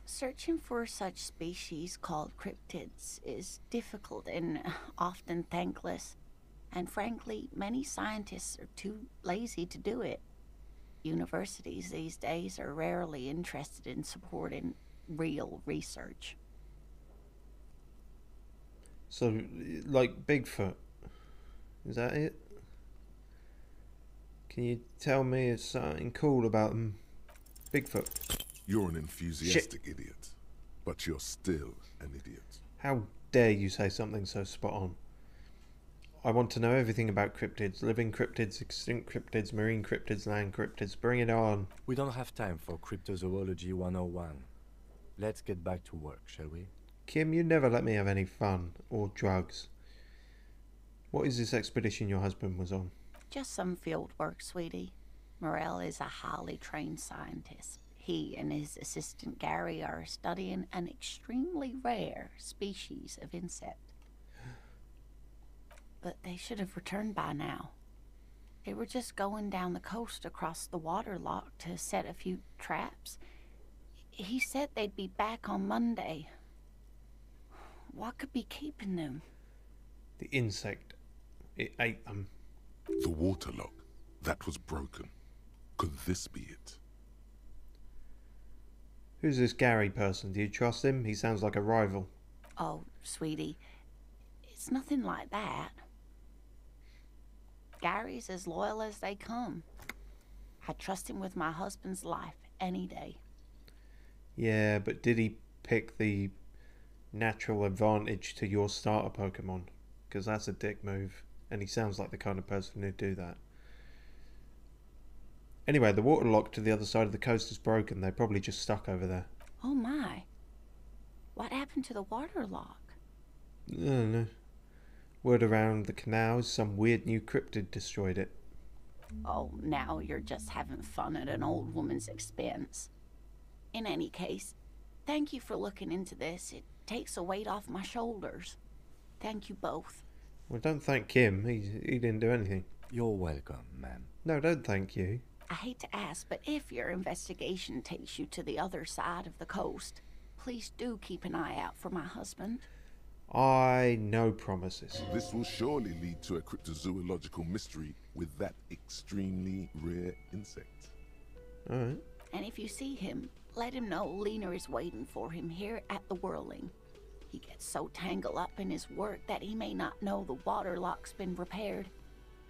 Searching for such species called cryptids is difficult and often thankless, and frankly, many scientists are too lazy to do it. Universities these days are rarely interested in supporting real research. So, like Bigfoot. Is that it? Can you tell me something cool about them? Bigfoot. You're an enthusiastic idiot, but you're still an idiot. How dare you say something so spot on? I want to know everything about cryptids. Living cryptids, extinct cryptids, marine cryptids, land cryptids. Bring it on. We don't have time for Cryptozoology 101. Let's get back to work, shall we? Kim, you never let me have any fun or drugs. What is this expedition your husband was on? Just some field work, sweetie. Morel is a highly trained scientist. He and his assistant Gary are studying an extremely rare species of insect. But they should have returned by now. They were just going down the coast across the waterlock to set a few traps. He said they'd be back on Monday. What could be keeping them? The insect. It ate them. The waterlock. That was broken. Could this be it? Who's this Gary person? Do you trust him? He sounds like a rival. Oh, sweetie, it's nothing like that. Gary's as loyal as they come. I trust him with my husband's life any day. Yeah, but did he pick the natural advantage to your starter Pokemon? Because that's a dick move. And he sounds like the kind of person who'd do that. Anyway, the waterlock to the other side of the coast is broken. They're probably just stuck over there. Oh my. What happened to the waterlock? I don't know. Word around the canals, some weird new cryptid destroyed it. Oh, now you're just having fun at an old woman's expense. In any case, thank you for looking into this. It takes a weight off my shoulders. Thank you both. Well, don't thank Kim. He didn't do anything. You're welcome, ma'am. No, don't thank you. I hate to ask, but if your investigation takes you to the other side of the coast, please do keep an eye out for my husband. No promises. This will surely lead to a cryptozoological mystery with that extremely rare insect. Alright. And if you see him, let him know Lena is waiting for him here at the Whirling. He gets so tangled up in his work that he may not know the waterlock's been repaired.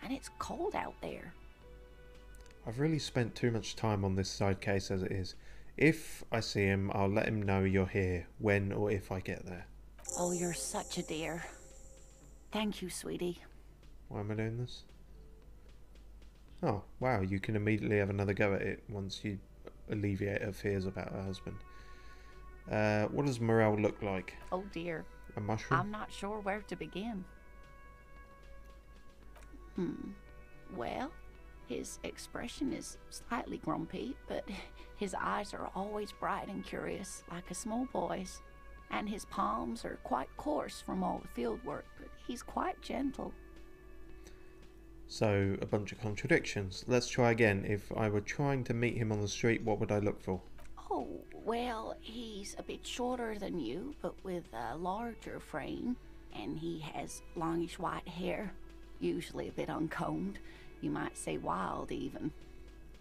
And it's cold out there. I've really spent too much time on this side case as it is. If I see him, I'll let him know you're here, when or if I get there. Oh, you're such a dear. Thank you, sweetie. Why am I doing this? Oh, wow, you can immediately have another go at it once you alleviate her fears about her husband. What does Morel look like? Oh dear. A mushroom? I'm not sure where to begin. Well, his expression is slightly grumpy, but his eyes are always bright and curious, like a small boy's. And his palms are quite coarse from all the field work, but he's quite gentle. So, a bunch of contradictions. Let's try again. If I were trying to meet him on the street, what would I look for? Oh, well, he's a bit shorter than you, but with a larger frame, and he has longish white hair, usually a bit uncombed. You might say wild, even.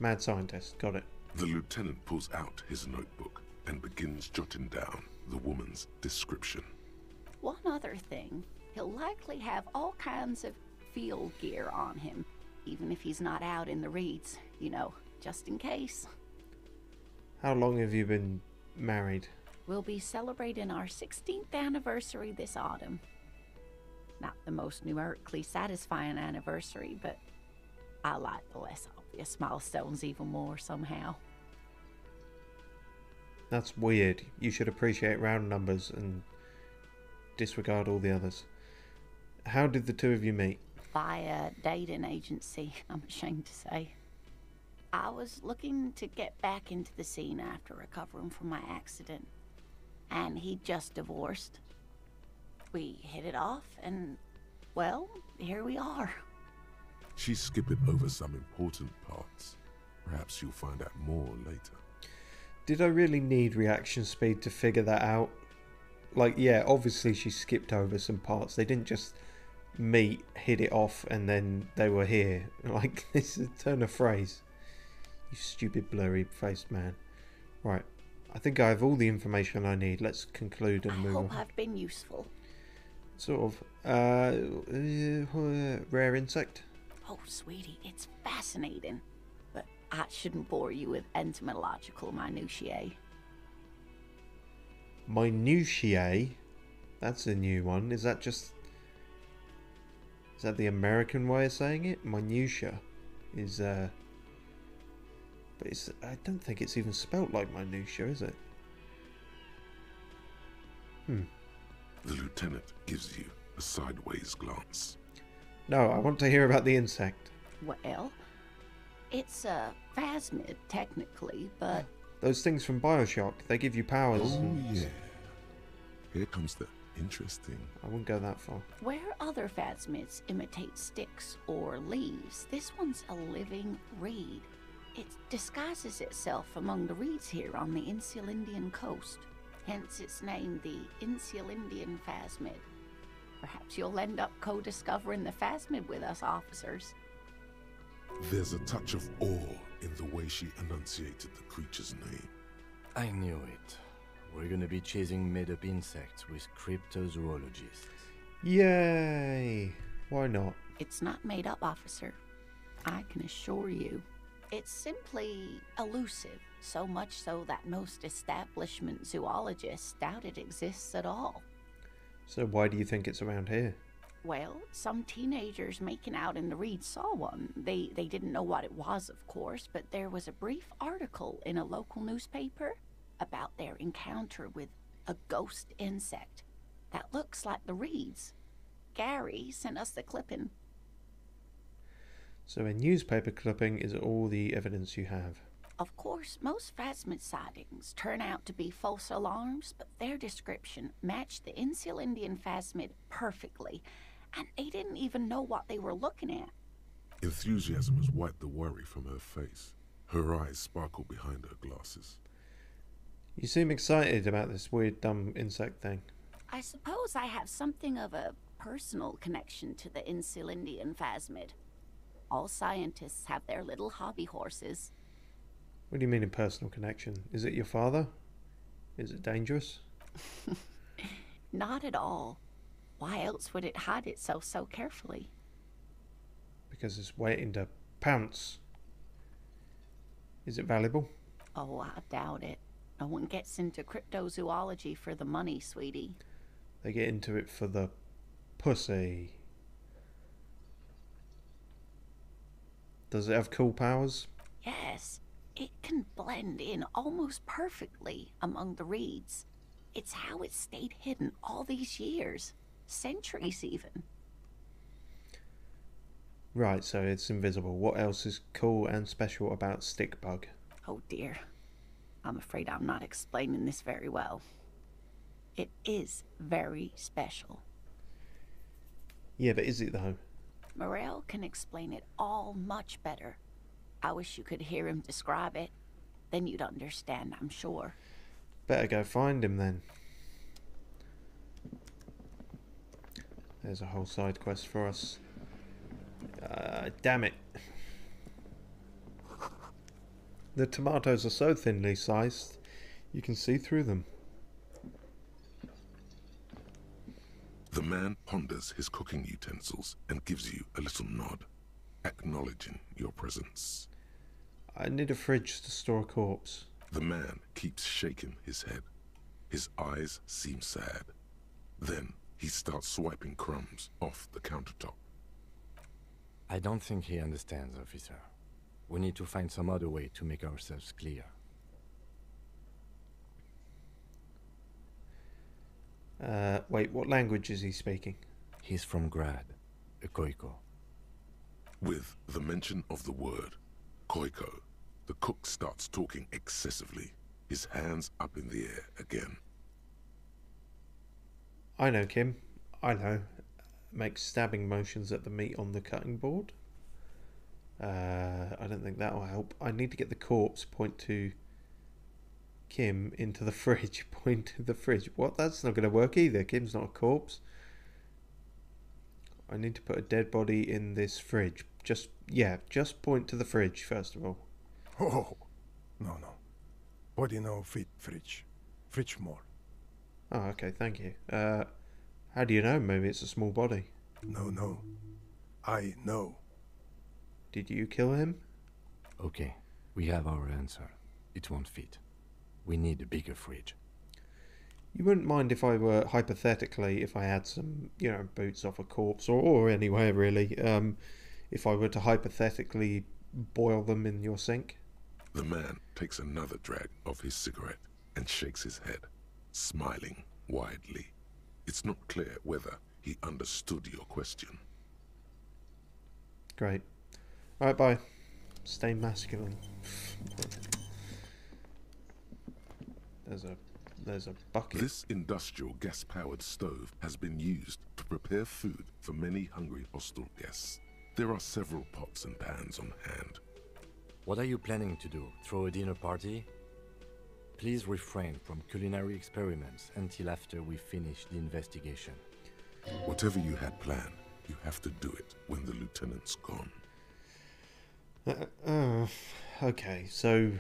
Mad scientist, got it. The lieutenant pulls out his notebook and begins jotting down the woman's description. One other thing, he'll likely have all kinds of field gear on him, even if he's not out in the reeds, you know, just in case. How long have you been married? We'll be celebrating our 16th anniversary this autumn. Not the most numerically satisfying anniversary, but I like the less obvious milestones even more somehow. That's weird. You should appreciate round numbers and disregard all the others. How did the two of you meet? Via dating agency, I'm ashamed to say. I was looking to get back into the scene after recovering from my accident, and he'd just divorced. We hit it off, and, well, here we are. She's skipping over some important parts. Perhaps you'll find out more later. Did I really need reaction speed to figure that out? Like, yeah, obviously she skipped over some parts. They didn't just meet, hit it off, and then they were here. Like, this is a turn of phrase. You stupid blurry-faced man. Right, I think I have all the information I need. Let's conclude and move on. I hope I've been useful. Sort of. Rare insect? Oh, sweetie, it's fascinating. But I shouldn't bore you with entomological minutiae. Minutiae? That's a new one. Is that just... Is that the American way of saying it? Minutia is, but it's, I don't think it's even spelt like minutia, is it? The lieutenant gives you a sideways glance. No, I want to hear about the insect. Well, it's a phasmid, technically, but... Those things from Bioshock, they give you powers. Oh, yeah. Here comes the interesting. I wouldn't go that far. Where other phasmids imitate sticks or leaves, this one's a living reed. It disguises itself among the reeds here on the Insulindian coast. Hence its name, the Insulindian phasmid. Perhaps you'll end up co-discovering the phasmid with us, officers. There's a touch of awe in the way she enunciated the creature's name. I knew it. We're gonna be chasing made-up insects with cryptozoologists. Yay! Why not? It's not made up, officer. I can assure you. It's simply elusive, so much so that most establishment zoologists doubt it exists at all. So why do you think it's around here? Well, some teenagers making out in the reeds saw one. They didn't know what it was, of course, but there was a brief article in a local newspaper about their encounter with a ghost insect that looks like the reeds. Gary sent us the clipping. So a newspaper clipping is all the evidence you have. Of course, most phasmid sightings turn out to be false alarms, but their description matched the Insulindian phasmid perfectly, and they didn't even know what they were looking at. Enthusiasm has wiped the worry from her face. Her eyes sparkle behind her glasses. You seem excited about this weird, dumb insect thing. I suppose I have something of a personal connection to the Insulindian phasmid. All scientists have their little hobby horses. What do you mean a personal connection? Is it your father? Is it dangerous? Not at all. Why else would it hide itself so carefully? Because it's waiting to pounce. Is it valuable? Oh, I doubt it. No one gets into cryptozoology for the money, sweetie. They get into it for the pussy. Does it have cool powers? Yes, it can blend in almost perfectly among the reeds. It's how it stayed hidden all these years. Centuries, even. Right, so it's invisible. What else is cool and special about stickbug? Oh dear. I'm afraid I'm not explaining this very well. It is very special. Yeah, but is it though? Morel can explain it all much better. I wish you could hear him describe it. Then you'd understand, I'm sure. Better go find him then. There's a whole side quest for us. Damn it. The tomatoes are so thinly sliced, you can see through them. The man ponders his cooking utensils and gives you a little nod, acknowledging your presence. I need a fridge to store a corpse. The man keeps shaking his head. His eyes seem sad. Then he starts swiping crumbs off the countertop. I don't think he understands, officer. We need to find some other way to make ourselves clear. Wait, what language is he speaking? He's from Grad, a Koiko. With the mention of the word Koiko, the cook starts talking excessively, his hands up in the air again. I know, Kim. I know. Make stabbing motions at the meat on the cutting board. I don't think that will help. I need to get the corpse. Point to Kim into the fridge. Point to the fridge. What? That's not going to work either. Kim's not a corpse. I need to put a dead body in this fridge. Just point to the fridge first of all. Oh, no. Body no fit fridge. Fridge more. Oh, okay, thank you. How do you know? Maybe it's a small body. No. I know. Did you kill him? You wouldn't mind if I were, hypothetically, if I had some, you know, boots off a corpse, or anywhere really, if I were to hypothetically boil them in your sink? The man takes another drag of his cigarette and shakes his head, smiling widely. It's not clear whether he understood your question. Great. Alright, bye. Stay masculine. There's a bucket. This industrial gas-powered stove has been used to prepare food for many hungry hostel guests. There are several pots and pans on hand. What are you planning to do? Throw a dinner party? Please refrain from culinary experiments until after we finish the investigation. Whatever you had planned, you have to do it when the lieutenant's gone. Okay, so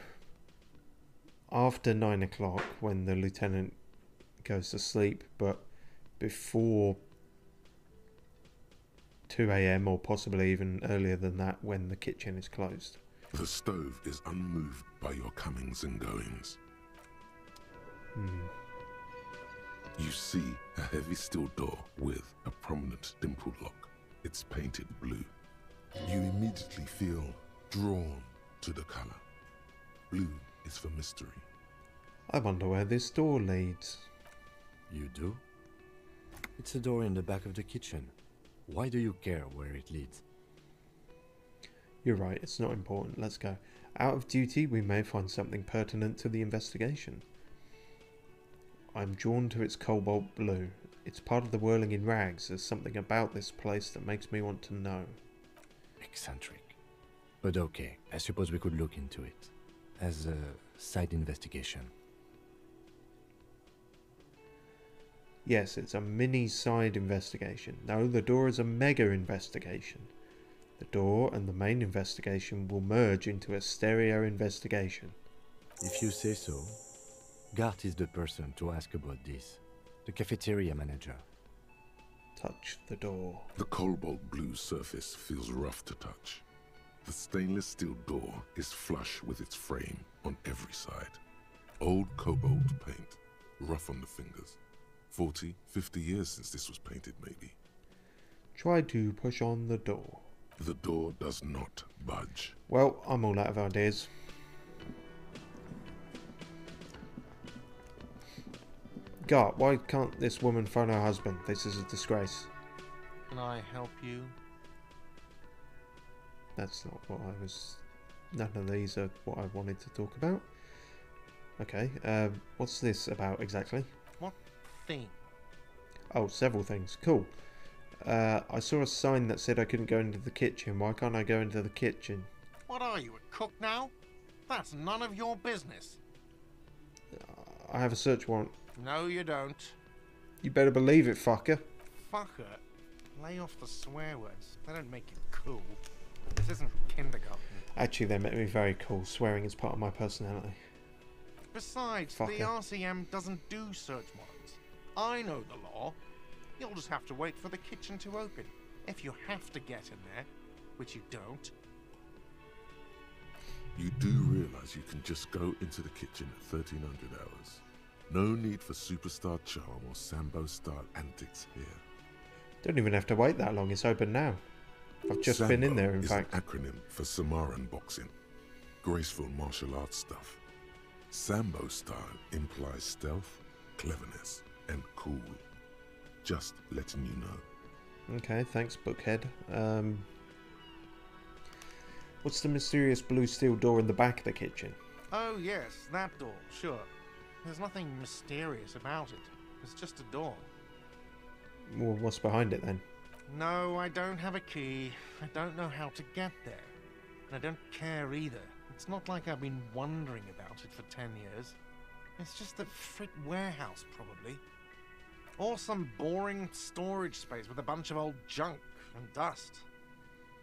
after 9 o'clock when the lieutenant goes to sleep, but before 2 a.m. or possibly even earlier than that when the kitchen is closed. The stove is unmoved by your comings and goings. You see a heavy steel door with a prominent dimple lock. It's painted blue. You immediately feel drawn to the color. Blue is for mystery. I wonder where this door leads. You do? It's a door in the back of the kitchen. Why do you care where it leads? You're right, it's not important. Let's go. Out of duty, we may find something pertinent to the investigation. I'm drawn to its cobalt blue. It's part of the whirling in rags. There's something about this place that makes me want to know. Eccentric. But okay, I suppose we could look into it. As a side investigation. Yes, it's a mini side investigation. No, the door is a mega investigation. The door and the main investigation will merge into a stereo investigation. If you say so. Gart is the person to ask about this. The cafeteria manager. Touch the door. The cobalt blue surface feels rough to touch. The stainless steel door is flush with its frame on every side. Old cobalt paint, rough on the fingers. 40, 50 years since this was painted, maybe. Try to push on the door. The door does not budge. Well, I'm all out of ideas. Gart, why can't this woman phone her husband? This is a disgrace. Can I help you? That's not what I was... None of these are what I wanted to talk about. Okay, what's this about exactly? What thing? Oh, several things. Cool. I saw a sign that said I couldn't go into the kitchen. Why can't I go into the kitchen? What are you, a cook now? That's none of your business. I have a search warrant. No, you don't. You better believe it, fucker. Fucker. Lay off the swear words. They don't make you cool. This isn't kindergarten. Actually, they make me very cool. Swearing is part of my personality. Besides, Fucker. the RCM doesn't do search warrants. I know the law. You'll just have to wait for the kitchen to open. If you have to get in there, which you don't. You do realize you can just go into the kitchen at 1300 hours. No need for superstar charm or Sambo-style antics here. Don't even have to wait that long. It's open now. I've just been in there, in fact. Is an acronym for Samaran boxing. Graceful martial arts stuff. Sambo style implies stealth, cleverness, and cool. Just letting you know. Okay, thanks, Bookhead. What's the mysterious blue steel door in the back of the kitchen? Oh yes, that door, sure. There's nothing mysterious about it. It's just a door. Well, what's behind it then? No, I don't have a key. I don't know how to get there. And I don't care either. It's not like I've been wondering about it for 10 years. It's just a frick warehouse, probably. Or some boring storage space with a bunch of old junk and dust.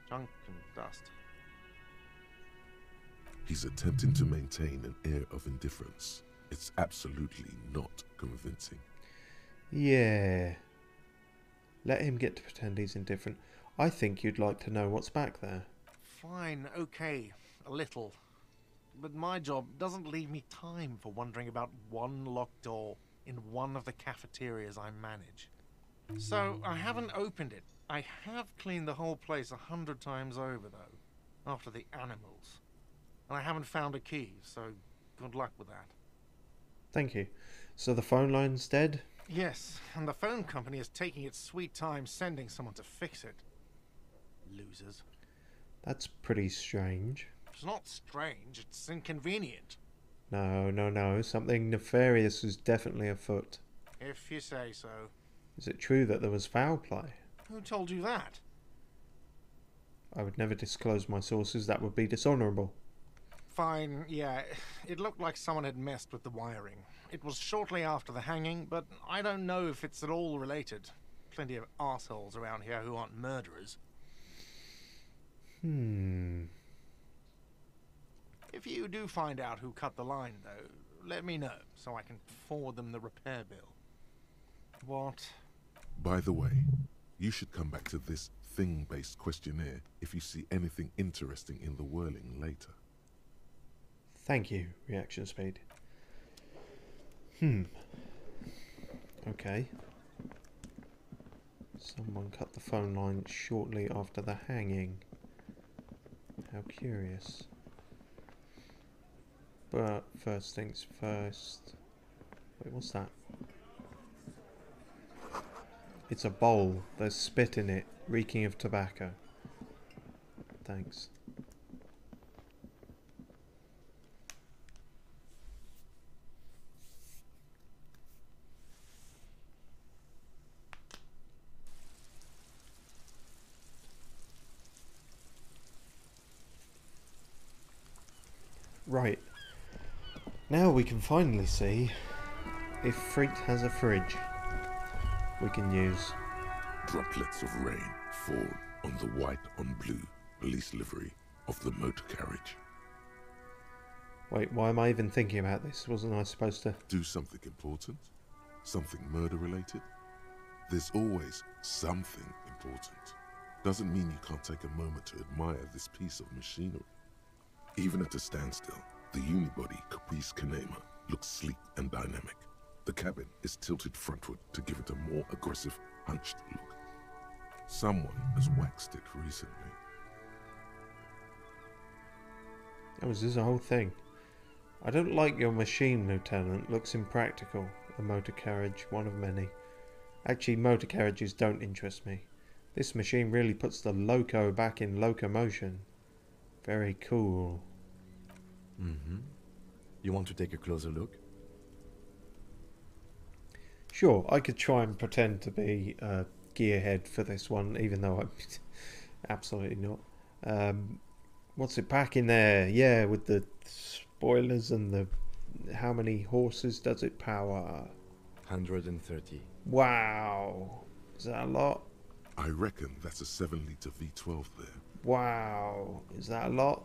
Junk and dust. He's attempting to maintain an air of indifference. It's absolutely not convincing. Yeah. Let him get to pretend he's indifferent. I think you'd like to know what's back there. Fine, okay, a little. But my job doesn't leave me time for wondering about one locked door. in one of the cafeterias I manage. So I haven't opened it. I have cleaned the whole place 100 times over, though, after the animals. And I haven't found a key, so good luck with that. Thank you. So the phone line's dead? Yes, and the phone company is taking its sweet time sending someone to fix it. Losers. That's pretty strange. It's not strange, it's inconvenient. No. Something nefarious is definitely afoot. If you say so. Is it true that there was foul play? Who told you that? I would never disclose my sources. That would be dishonourable. Fine, yeah. It looked like someone had messed with the wiring. It was shortly after the hanging, but I don't know if it's at all related. Plenty of arseholes around here who aren't murderers. If you do find out who cut the line, though, let me know, so I can forward them the repair bill. What? By the way, you should come back to this thing-based questionnaire if you see anything interesting in the whirling later. Thank you, reaction speed. Okay. Someone cut the phone line shortly after the hanging. How curious. But first things first. Wait, what's that? It's a bowl. There's spit in it, reeking of tobacco. Thanks. Right. Now we can finally see if Freak has a fridge we can use. Droplets of rain fall on the white on blue police livery of the motor carriage. Wait, why am I even thinking about this? Wasn't I supposed to... Do something important? Something murder related? There's always something important. Doesn't mean you can't take a moment to admire this piece of machinery. Even at a standstill, the unibody Caprice Kanema looks sleek and dynamic. The cabin is tilted frontward to give it a more aggressive, hunched look. Someone has waxed it recently. Oh, is this a whole thing? I don't like your machine, Lieutenant. Looks impractical. A motor carriage, one of many. Actually, motor carriages don't interest me. This machine really puts the loco back in locomotion. Very cool. You want to take a closer look? Sure, I could try and pretend to be a gearhead for this one, even though I'm absolutely not. What's it pack in there? Yeah, with the spoilers and the... How many horses does it power? 130. Wow. Is that a lot? I reckon that's a 7-litre V12 there. Wow. Is that a lot?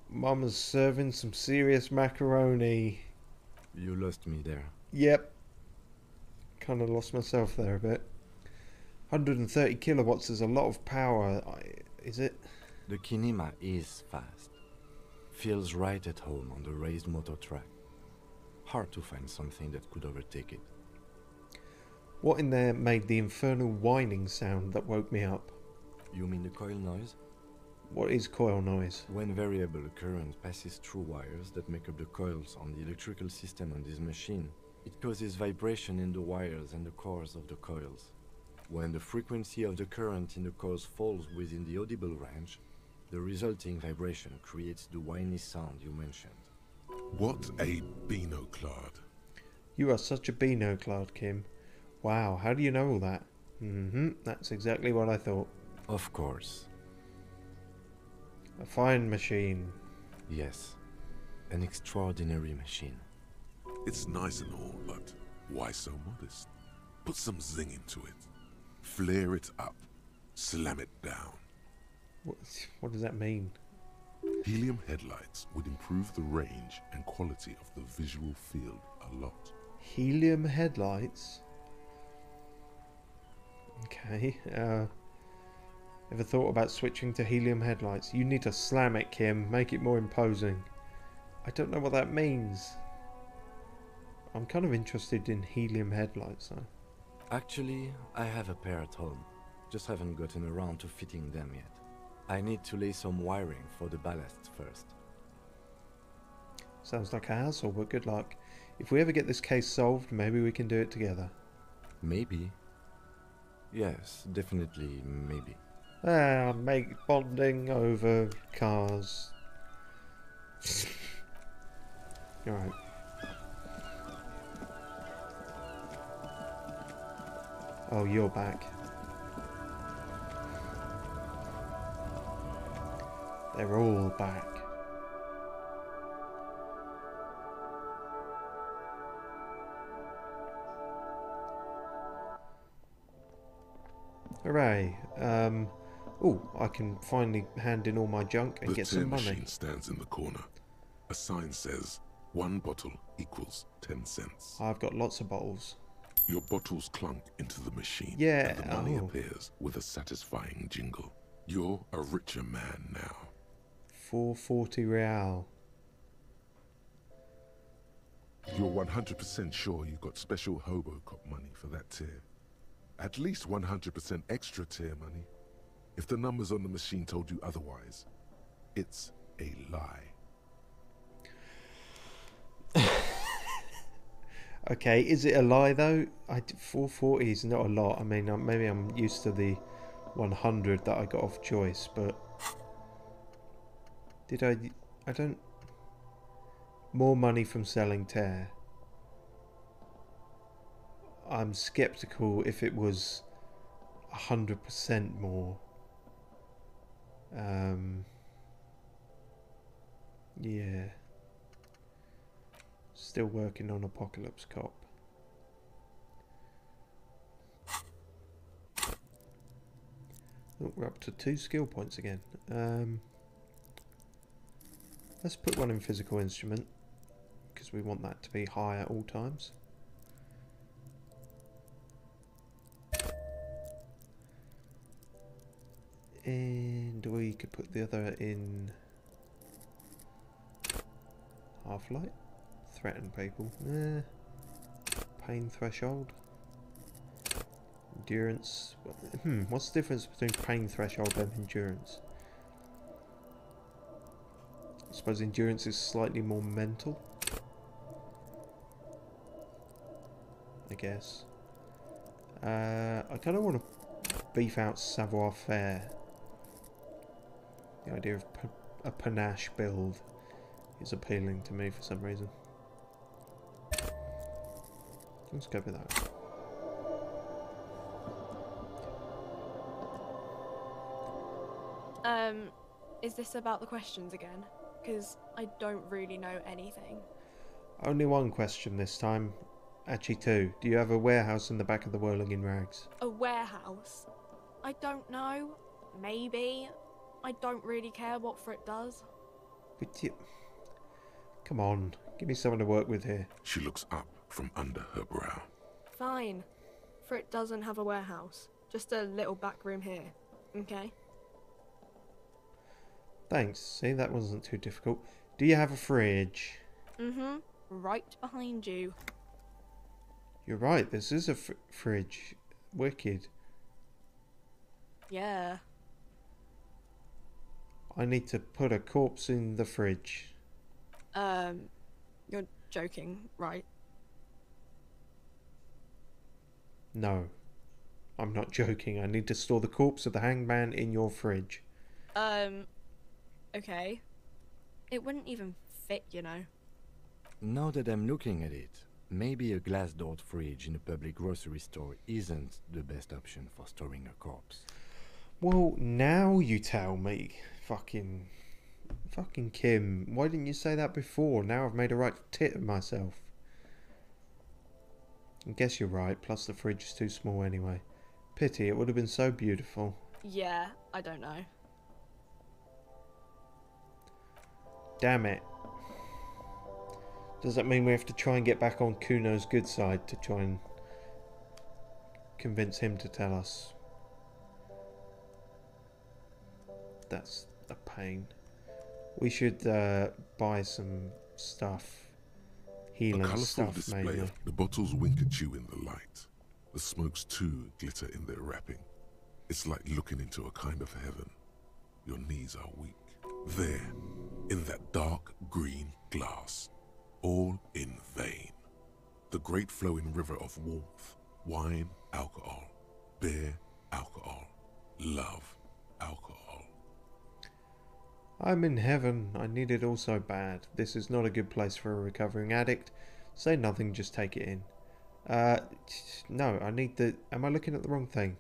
Mama's serving some serious macaroni. You lost me there. Yep. Kind of lost myself there a bit. 130 kilowatts is a lot of power. Is it? The Kinema is fast. Feels right at home on the raised motor track. Hard to find something that could overtake it. What in there made the infernal whining sound that woke me up? You mean the coil noise? What is coil noise? When variable current passes through wires that make up the coils on the electrical system on this machine, it causes vibration in the wires and the cores of the coils. When the frequency of the current in the coils falls within the audible range, the resulting vibration creates the whiny sound you mentioned. What a binoclard. You are such a binoclard, Kim. Wow, how do you know all that? That's exactly what I thought. Of course. A fine machine. Yes, an extraordinary machine. It's nice and all, but why so modest? Put some zing into it. Flare it up. Slam it down. What does that mean? Helium headlights would improve the range and quality of the visual field a lot. Helium headlights? Okay, ever thought about switching to helium headlights? You need to slam it, Kim. Make it more imposing. I don't know what that means. I'm kind of interested in helium headlights though. Actually, I have a pair at home. Just haven't gotten around to fitting them yet. I need to lay some wiring for the ballast first. Sounds like a hassle, but good luck. If we ever get this case solved, maybe we can do it together. Maybe. Yes, definitely maybe. Make bonding over cars. Alright. Oh, you're back. They're all back. Hooray. Oh, I can finally hand in all my junk and get some money. The tin machine stands in the corner. A sign says, 1 bottle equals 10 cents. I've got lots of bottles. Your bottles clunk into the machine. Yeah, and the money appears with a satisfying jingle. You're a richer man now. 440 real. You're 100% sure you got special Hobocop money for that tier. At least 100% extra tier money. If the numbers on the machine told you otherwise, it's a lie. Okay, is it a lie though? 440 is not a lot. I mean, maybe I'm used to the 100 that I got off choice, but did I don't. More money from selling tear. I'm skeptical if it was 100% more. Yeah. Still working on Apocalypse Cop. Oh, we're up to 2 skill points again. Let's put one in physical instrument, because we want that to be high at all times. And we could put the other in half-light. Threaten people. Pain threshold. Endurance. What's the difference between pain threshold and endurance? I suppose endurance is slightly more mental. I guess. I kind of want to beef out savoir-faire. The idea of a panache build is appealing to me for some reason. Let's go with that. Is this about the questions again? Because I don't really know anything. Only one question this time. Actually 2. Do you have a warehouse in the back of the Whirling in Rags? A warehouse? I don't know. Maybe. I don't really care what Frit does. But you... Come on. Give me someone to work with here. She looks up from under her brow. Fine. Frit doesn't have a warehouse. Just a little back room here. Okay? Thanks. See, that wasn't too difficult. Do you have a fridge? Mm-hmm. Right behind you. You're right, this is a fridge. Wicked. Yeah. I need to put a corpse in the fridge. You're joking, right? No. I'm not joking. I need to store the corpse of the hanged man in your fridge. Okay. It wouldn't even fit, you know. Now that I'm looking at it, maybe a glass-doored fridge in a public grocery store isn't the best option for storing a corpse. Well, now you tell me. Fucking Kim. Why didn't you say that before? Now I've made a right tit of myself. I guess you're right, plus the fridge is too small anyway. Pity, it would have been so beautiful. Yeah, I don't know. Damn it. Does that mean we have to try and get back on Kuno's good side to try and convince him to tell us? That's a pain. We should buy some stuff healing colourful stuff, display mainly. of the bottles wink at you in the light. The smokes too glitter in their wrapping. It's like looking into a kind of heaven. Your knees are weak. There, in that dark green glass, all in vain. The great flowing river of warmth, wine, alcohol, beer, alcohol, love, alcohol. I'm in heaven. I need it all so bad. This is not a good place for a recovering addict. Say nothing, just take it in. No, I need the... Am I looking at the wrong thing?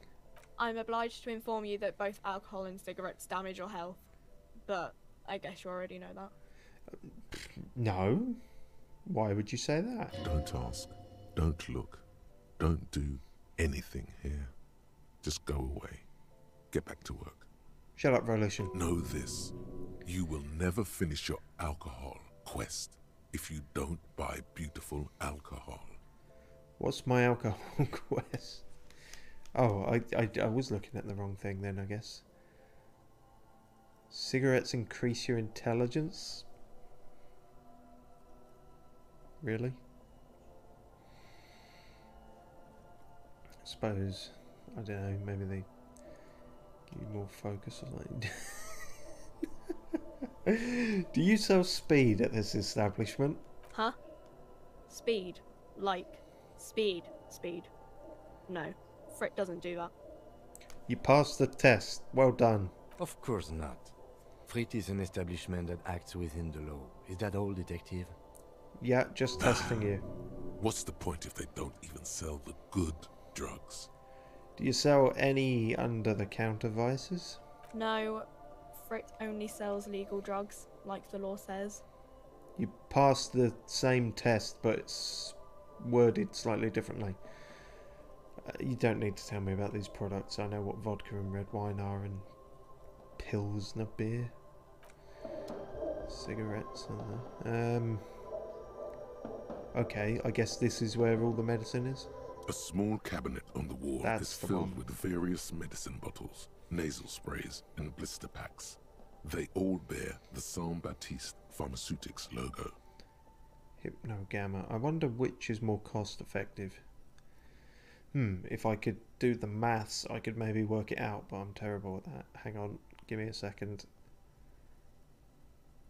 I'm obliged to inform you that both alcohol and cigarettes damage your health, but I guess you already know that. No. Why would you say that? Don't ask. Don't look. Don't do anything here. Just go away. Get back to work. Shut up, Revolution. Know this. You will never finish your alcohol quest if you don't buy beautiful alcohol. What's my alcohol quest? Oh, I was looking at the wrong thing then, I guess. Cigarettes increase your intelligence? Really? I suppose, I don't know, maybe they give you more focus or something. Do you sell speed at this establishment? Huh? Speed. Like, speed. No, Frit doesn't do that. You passed the test. Well done. Of course not. Frit is an establishment that acts within the law. Is that all, detective? Yeah, just testing you. What's the point if they don't even sell the good drugs? Do you sell any under-the-counter vices? No, Frit only sells legal drugs, like the law says. You passed the same test, but it's worded slightly differently. You don't need to tell me about these products. I know what vodka and red wine are, and Pilsner beer. Cigarettes and okay, I guess this is where all the medicine is. A small cabinet on the wall That's is the filled one. with various medicine bottles, nasal sprays, and blister packs. They all bear the Saint Baptiste Pharmaceutics logo. Hypnogamma. I wonder which is more cost effective. If I could do the maths, I could maybe work it out, but I'm terrible at that. Hang on, give me a second.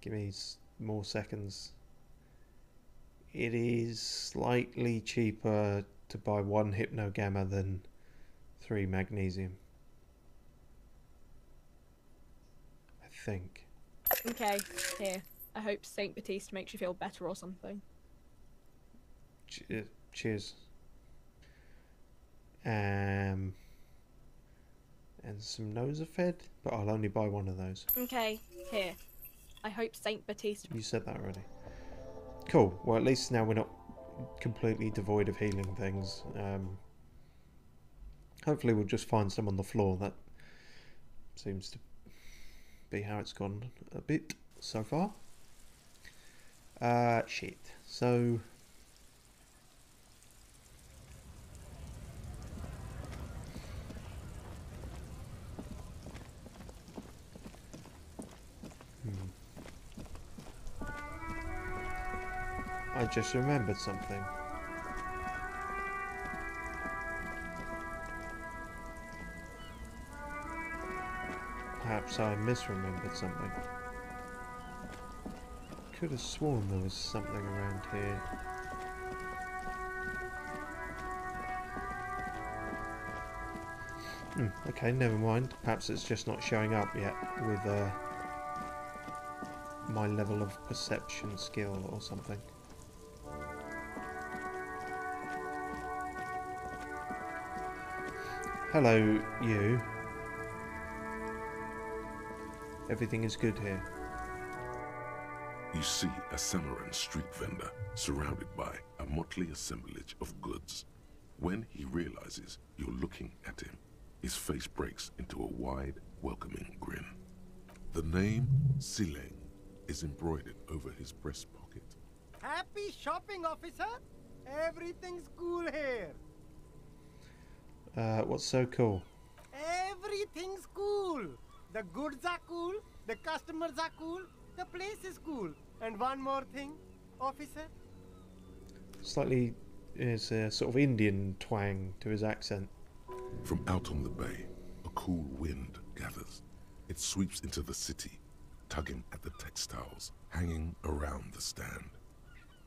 Give me more seconds. It is slightly cheaper to buy 1 hypnogamma than 3 magnesium. I think. Okay, here. I hope Saint Baptiste makes you feel better or something. Cheers. And some Nosafed, but I'll only buy 1 of those. Okay, here. I hope Saint Baptiste... You said that already. Cool. Well, at least now we're not completely devoid of healing things. Hopefully we'll just find some on the floor. That seems to be how it's gone a bit so far. Shit. So... I just remembered something. Perhaps I misremembered something. Could have sworn there was something around here. Okay, never mind. Perhaps it's just not showing up yet with my level of perception skill or something. Hello, you. Everything is good here. You see a Samaran street vendor surrounded by a motley assemblage of goods. When he realizes you're looking at him, his face breaks into a wide, welcoming grin. The name Sileng is embroidered over his breast pocket. Happy shopping, officer! Everything's cool here. What's so cool? Everything's cool. The goods are cool, the customers are cool, the place is cool. And one more thing, officer. Slightly is a sort of Indian twang to his accent. From out on the bay, a cool wind gathers. It sweeps into the city, tugging at the textiles hanging around the stand.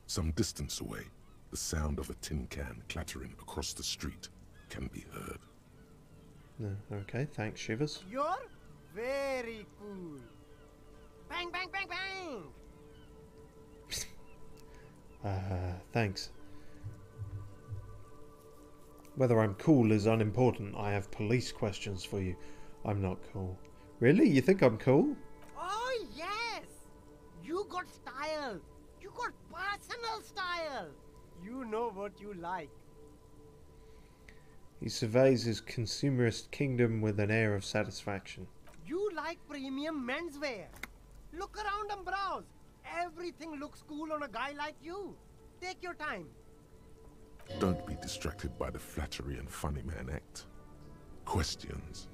Some distance away, the sound of a tin can clattering across the street can be heard. No, okay, thanks, Shivers. You're very cool. Bang, bang, bang, bang! Thanks. Whether I'm cool is unimportant. I have police questions for you. I'm not cool. Really? You think I'm cool? Oh, yes! You got style. You got personal style. You know what you like. He surveys his consumerist kingdom with an air of satisfaction. You like premium menswear. Look around and browse. Everything looks cool on a guy like you. Take your time. Don't be distracted by the flattery and funny man act. Questions.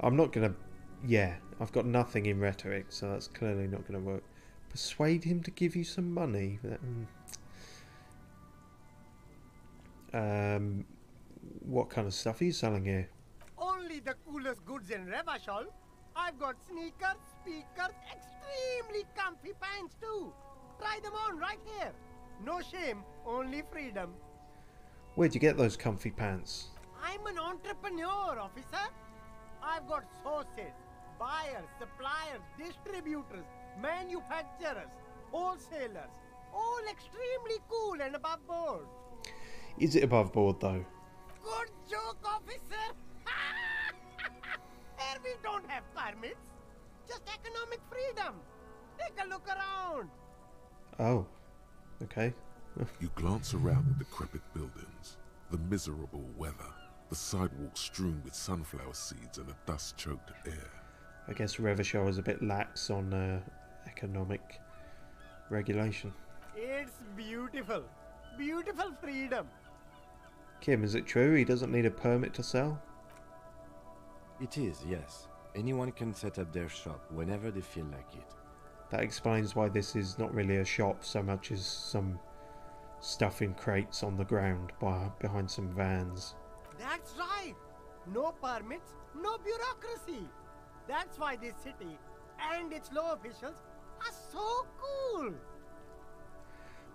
I'm not gonna... Yeah, I've got nothing in rhetoric, so that's clearly not gonna work. Persuade him to give you some money. What kind of stuff are you selling here? Only the coolest goods in Revachol. I've got sneakers, speakers, extremely comfy pants too. Try them on right here. No shame, only freedom. Where'd you get those comfy pants? I'm an entrepreneur, officer. I've got sources, buyers, suppliers, distributors, manufacturers, wholesalers, all extremely cool and above board. Is it above board though? Good joke, officer. Here we don't have permits, just economic freedom. Take a look around. Oh, okay. You glance around the decrepit buildings, the miserable weather, the sidewalks strewn with sunflower seeds and a dust-choked air. I guess Revachol is a bit lax on economic regulation. It's beautiful. Beautiful freedom. Kim, is it true he doesn't need a permit to sell? It is, yes. Anyone can set up their shop whenever they feel like it. That explains why this is not really a shop so much as some stuff in crates on the ground behind some vans. That's right. No permits, no bureaucracy. That's why this city and its law officials are so cool.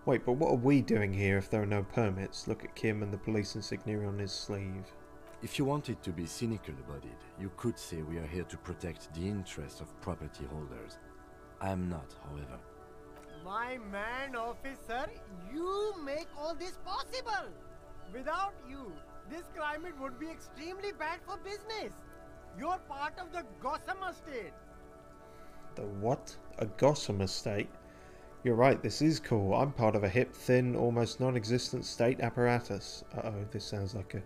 Wait, but what are we doing here if there are no permits? Look at Kim and the police insignia on his sleeve. If you wanted to be cynical about it, you could say we are here to protect the interests of property holders. I am not, however. My man, officer, you make all this possible. Without you, this climate would be extremely bad for business. You're part of the Gotham estate. The what? A Gotham estate? You're right, this is cool. I'm part of a hip, thin, almost non-existent state apparatus. Uh-oh, this sounds like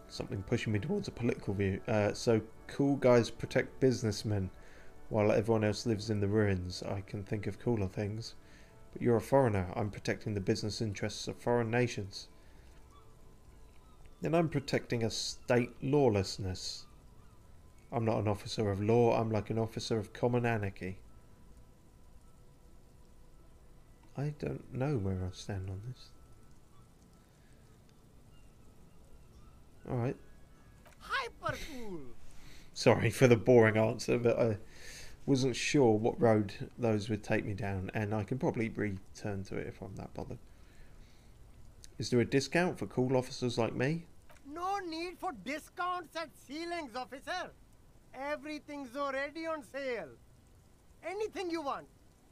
something pushing me towards a political view. So, cool guys protect businessmen, while everyone else lives in the ruins. I can think of cooler things. But you're a foreigner. I'm protecting the business interests of foreign nations. Then I'm protecting a state lawlessness. I'm not an officer of law, I'm like an officer of common anarchy. I don't know where I stand on this. Alright. Hyper cool. Sorry for the boring answer, but I wasn't sure what road those would take me down, and I can probably return to it if I'm that bothered. Is there a discount for cool officers like me? No need for discounts at ceilings, officer. Everything's already on sale. Anything you want,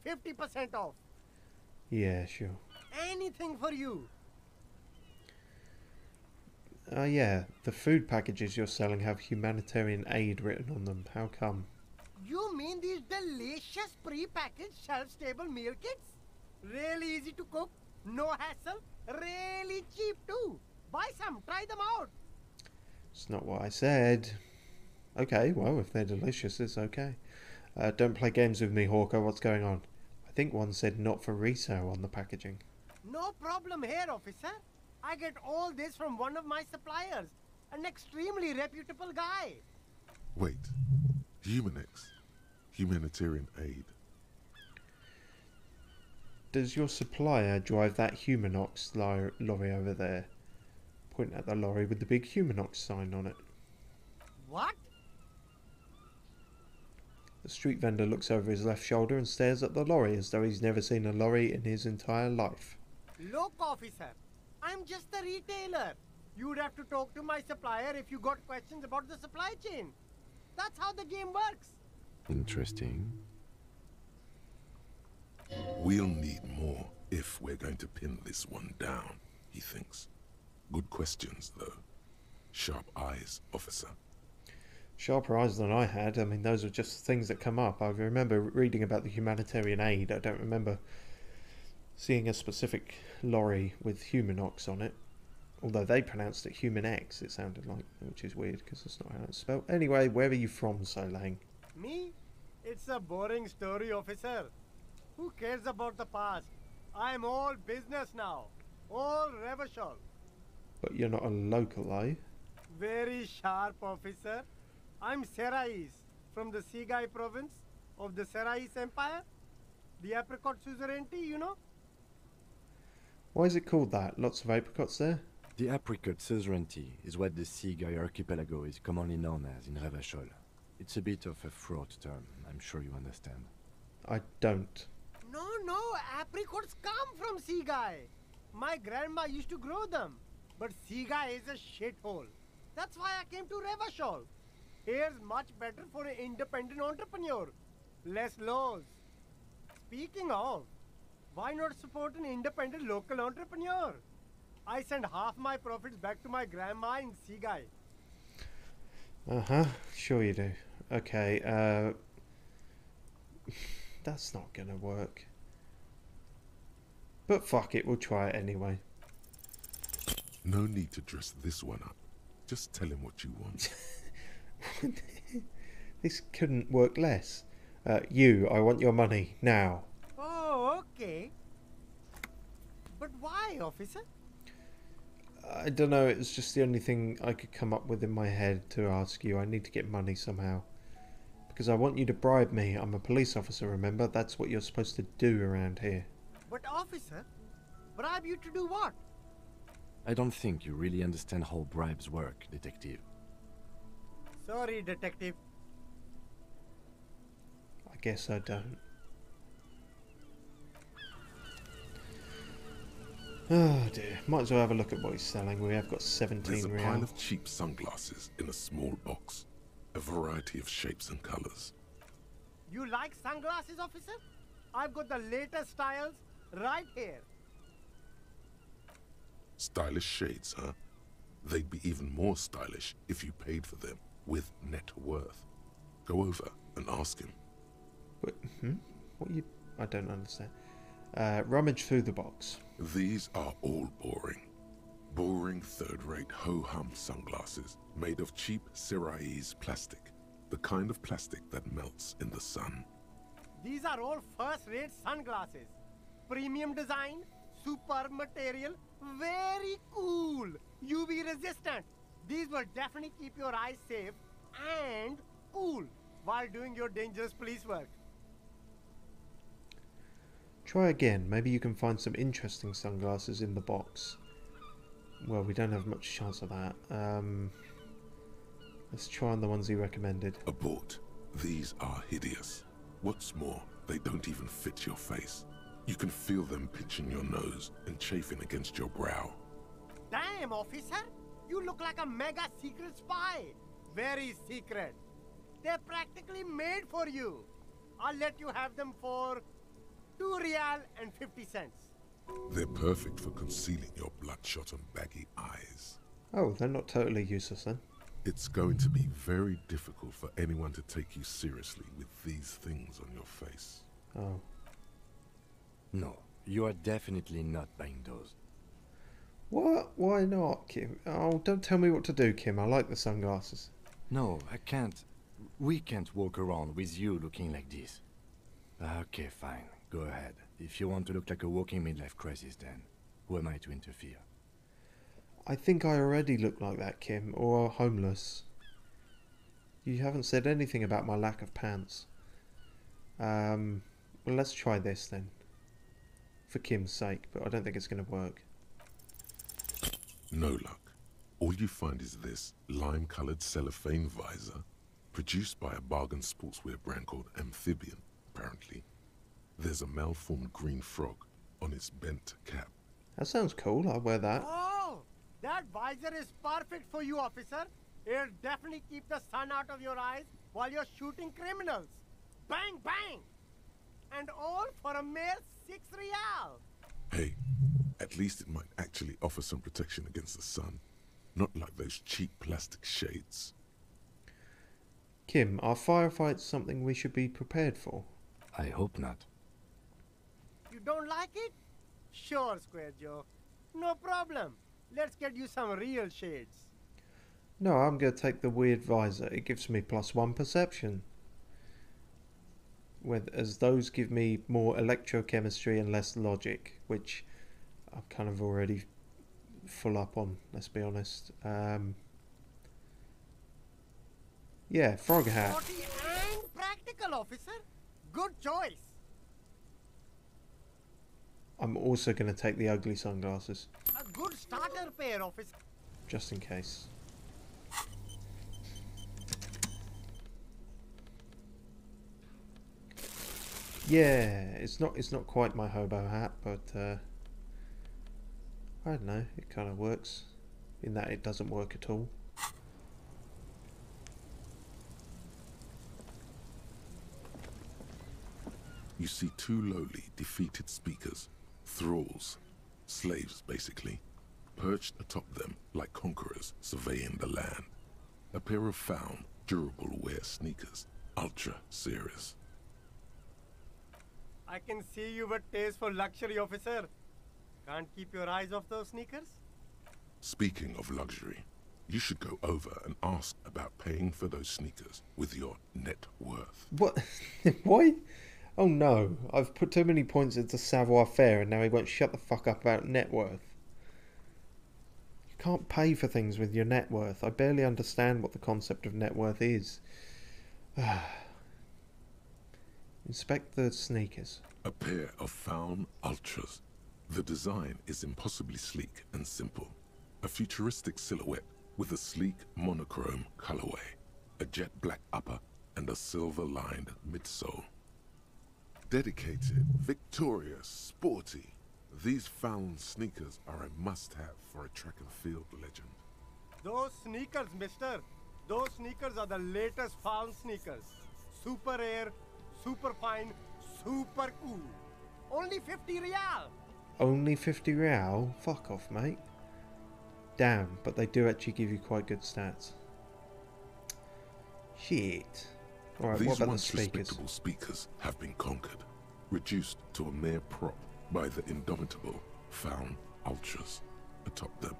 50% off. Yeah, sure. Anything for you. Yeah, the food packages you're selling have humanitarian aid written on them. How come? You mean these delicious pre-packaged shelf-stable meal kits? Really easy to cook, no hassle, really cheap too. Buy some, try them out. It's not what I said. Okay, well, if they're delicious, it's okay. Don't play games with me, Hawker. What's going on? I think one said not for resale on the packaging. No problem here, officer. I get all this from one of my suppliers, an extremely reputable guy. Wait. Humanex. Humanitarian aid. Does your supplier drive that Humanox lorry over there? Point at the lorry with the big Humanox sign on it. What? The street vendor looks over his left shoulder and stares at the lorry as though he's never seen a lorry in his entire life. Look, officer, I'm just a retailer. You'd have to talk to my supplier if you got questions about the supply chain. That's how the game works. Interesting. We'll need more if we're going to pin this one down, he thinks. Good questions, though. Sharp eyes, officer. Sharper eyes than I had. I mean, those are just things that come up. I remember reading about the humanitarian aid. I don't remember seeing a specific lorry with Humanox on it. Although they pronounced it Human X, it sounded like, which is weird because that's not how it's spelled. Anyway, where are you from, Solang? Me? It's a boring story, officer. Who cares about the past? I'm all business now. All Revachol. But you're not a local, are you? Very sharp, officer. I'm Serais, from the Sigai province of the Serais Empire. The apricot suzerainty, you know? Why is it called that? Lots of apricots there? The apricot suzerainty is what the Sigai archipelago is commonly known as in Revachol. It's a bit of a fraught term, I'm sure you understand. I don't. No, apricots come from Sigai. My grandma used to grow them. But Sigai is a shithole. That's why I came to Revachol. Here's much better for an independent entrepreneur. Less laws. Speaking of, why not support an independent local entrepreneur? I send half my profits back to my grandma in Sigai. Uh-huh, sure you do. Okay, that's not gonna work. But fuck it, we'll try it anyway. No need to dress this one up. Just tell him what you want. This couldn't work less. I want your money, now. Oh, okay. But why, officer? I don't know, it's just the only thing I could come up with in my head to ask you. I need to get money somehow. Because I want you to bribe me. I'm a police officer, remember? That's what you're supposed to do around here. But officer, bribe you to do what? I don't think you really understand how bribes work, detective. Sorry, detective. I guess I don't. Oh dear, might as well have a look at what he's selling. We have got 17 There's a real. pile of cheap sunglasses in a small box. A variety of shapes and colors. You like sunglasses, officer? I've got the latest styles right here. Stylish shades, huh? They'd be even more stylish if you paid for them with net worth. Go over and ask him. But, what you... I don't understand. Rummage through the box. These are all boring. Boring third-rate ho-hum sunglasses made of cheap Serais plastic. The kind of plastic that melts in the sun. These are all first-rate sunglasses. Premium design, superb material, very cool. UV resistant. These will definitely keep your eyes safe and cool while doing your dangerous police work. Try again. Maybe you can find some interesting sunglasses in the box. Well, we don't have much chance of that. Let's try on the ones he recommended. Abort. These are hideous. What's more, they don't even fit your face. You can feel them pinching your nose and chafing against your brow. Damn, officer! You look like a mega secret spy. Very secret. They're practically made for you. I'll let you have them for 2 real and 50 cents. They're perfect for concealing your bloodshot and baggy eyes. Oh, they're not totally useless then. It's going to be very difficult for anyone to take you seriously with these things on your face. Oh. No, you are definitely not buying those. What? Why not, Kim? Oh, don't tell me what to do, Kim. I like the sunglasses. No, I can't. We can't walk around with you looking like this. Okay, fine. Go ahead. If you want to look like a walking midlife crisis, then who am I to interfere? I think I already look like that, Kim, or homeless. You haven't said anything about my lack of pants. Well, let's try this then. for Kim's sake, but I don't think it's going to work. No luck. All you find is this lime-colored cellophane visor, produced by a bargain sportswear brand called Amphibian, apparently. There's a malformed green frog on its bent cap. That sounds cool, I'll wear that. Oh, that visor is perfect for you, officer. It'll definitely keep the sun out of your eyes while you're shooting criminals. Bang, bang! And all for a mere 6 real. Hey, at least it might actually offer some protection against the sun. Not like those cheap plastic shades. Kim, are firefights something we should be prepared for? I hope not. You don't like it? Sure, Square Joe. No problem. Let's get you some real shades. No, I'm going to take the weird visor. It gives me +1 perception. As those give me more electrochemistry and less logic, which I'm kind of already full up on, let's be honest. Yeah, frog hat. Sporty and practical, officer. Good choice. I'm also going to take the ugly sunglasses, A good starter pair, officer. just in case. Yeah, it's not quite my hobo hat, but I don't know, it kind of works, in that it doesn't work at all. You see 2 lowly, defeated speakers, thralls, slaves basically, perched atop them like conquerors surveying the land. A pair of found, durable wear sneakers, ultra serious. I can see you with taste for luxury, officer. Can't keep your eyes off those sneakers? Speaking of luxury, you should go over and ask about paying for those sneakers with your net worth. What? Why? Oh no, I've put too many points into savoir-faire and now he won't shut the fuck up about net worth. You can't pay for things with your net worth. I barely understand what the concept of net worth is. Inspect the sneakers. A pair of found ultras. The design is impossibly sleek and simple. A futuristic silhouette with a sleek monochrome colorway, a jet black upper and a silver-lined midsole. Dedicated, victorious, sporty. These found sneakers are a must-have for a track and field legend. Those sneakers, mister. Those sneakers are the latest found sneakers. Super rare, super fine, super cool. Only 50 real. Only 50 real? Fuck off, mate. Damn, but they do actually give you quite good stats. Shit. Alright, what These about the once speakers? respectable speakers have been conquered, reduced to a mere prop by the indomitable found ultras atop them.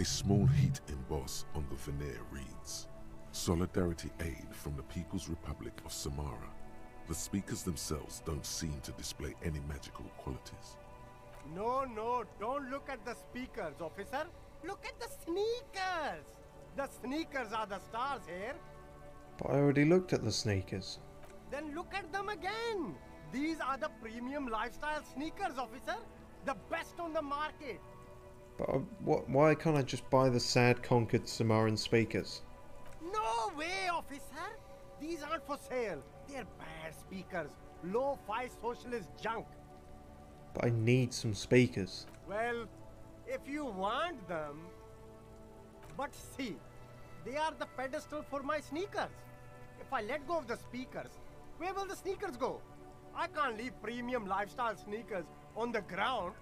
A small heat emboss on the veneer reads, "Solidarity aid from the People's Republic of Samara." The speakers themselves don't seem to display any magical qualities. No, don't look at the speakers, officer. Look at the sneakers. The sneakers are the stars here. But I already looked at the sneakers. Then look at them again. These are the premium lifestyle sneakers, officer. The best on the market. But why can't I just buy the sad conquered Samaran speakers? No way, officer. These aren't for sale. They're bad speakers. Low-fi socialist junk. But I need some speakers. Well, if you want them... But see, they are the pedestal for my sneakers. If I let go of the speakers, where will the sneakers go? I can't leave premium lifestyle sneakers on the ground.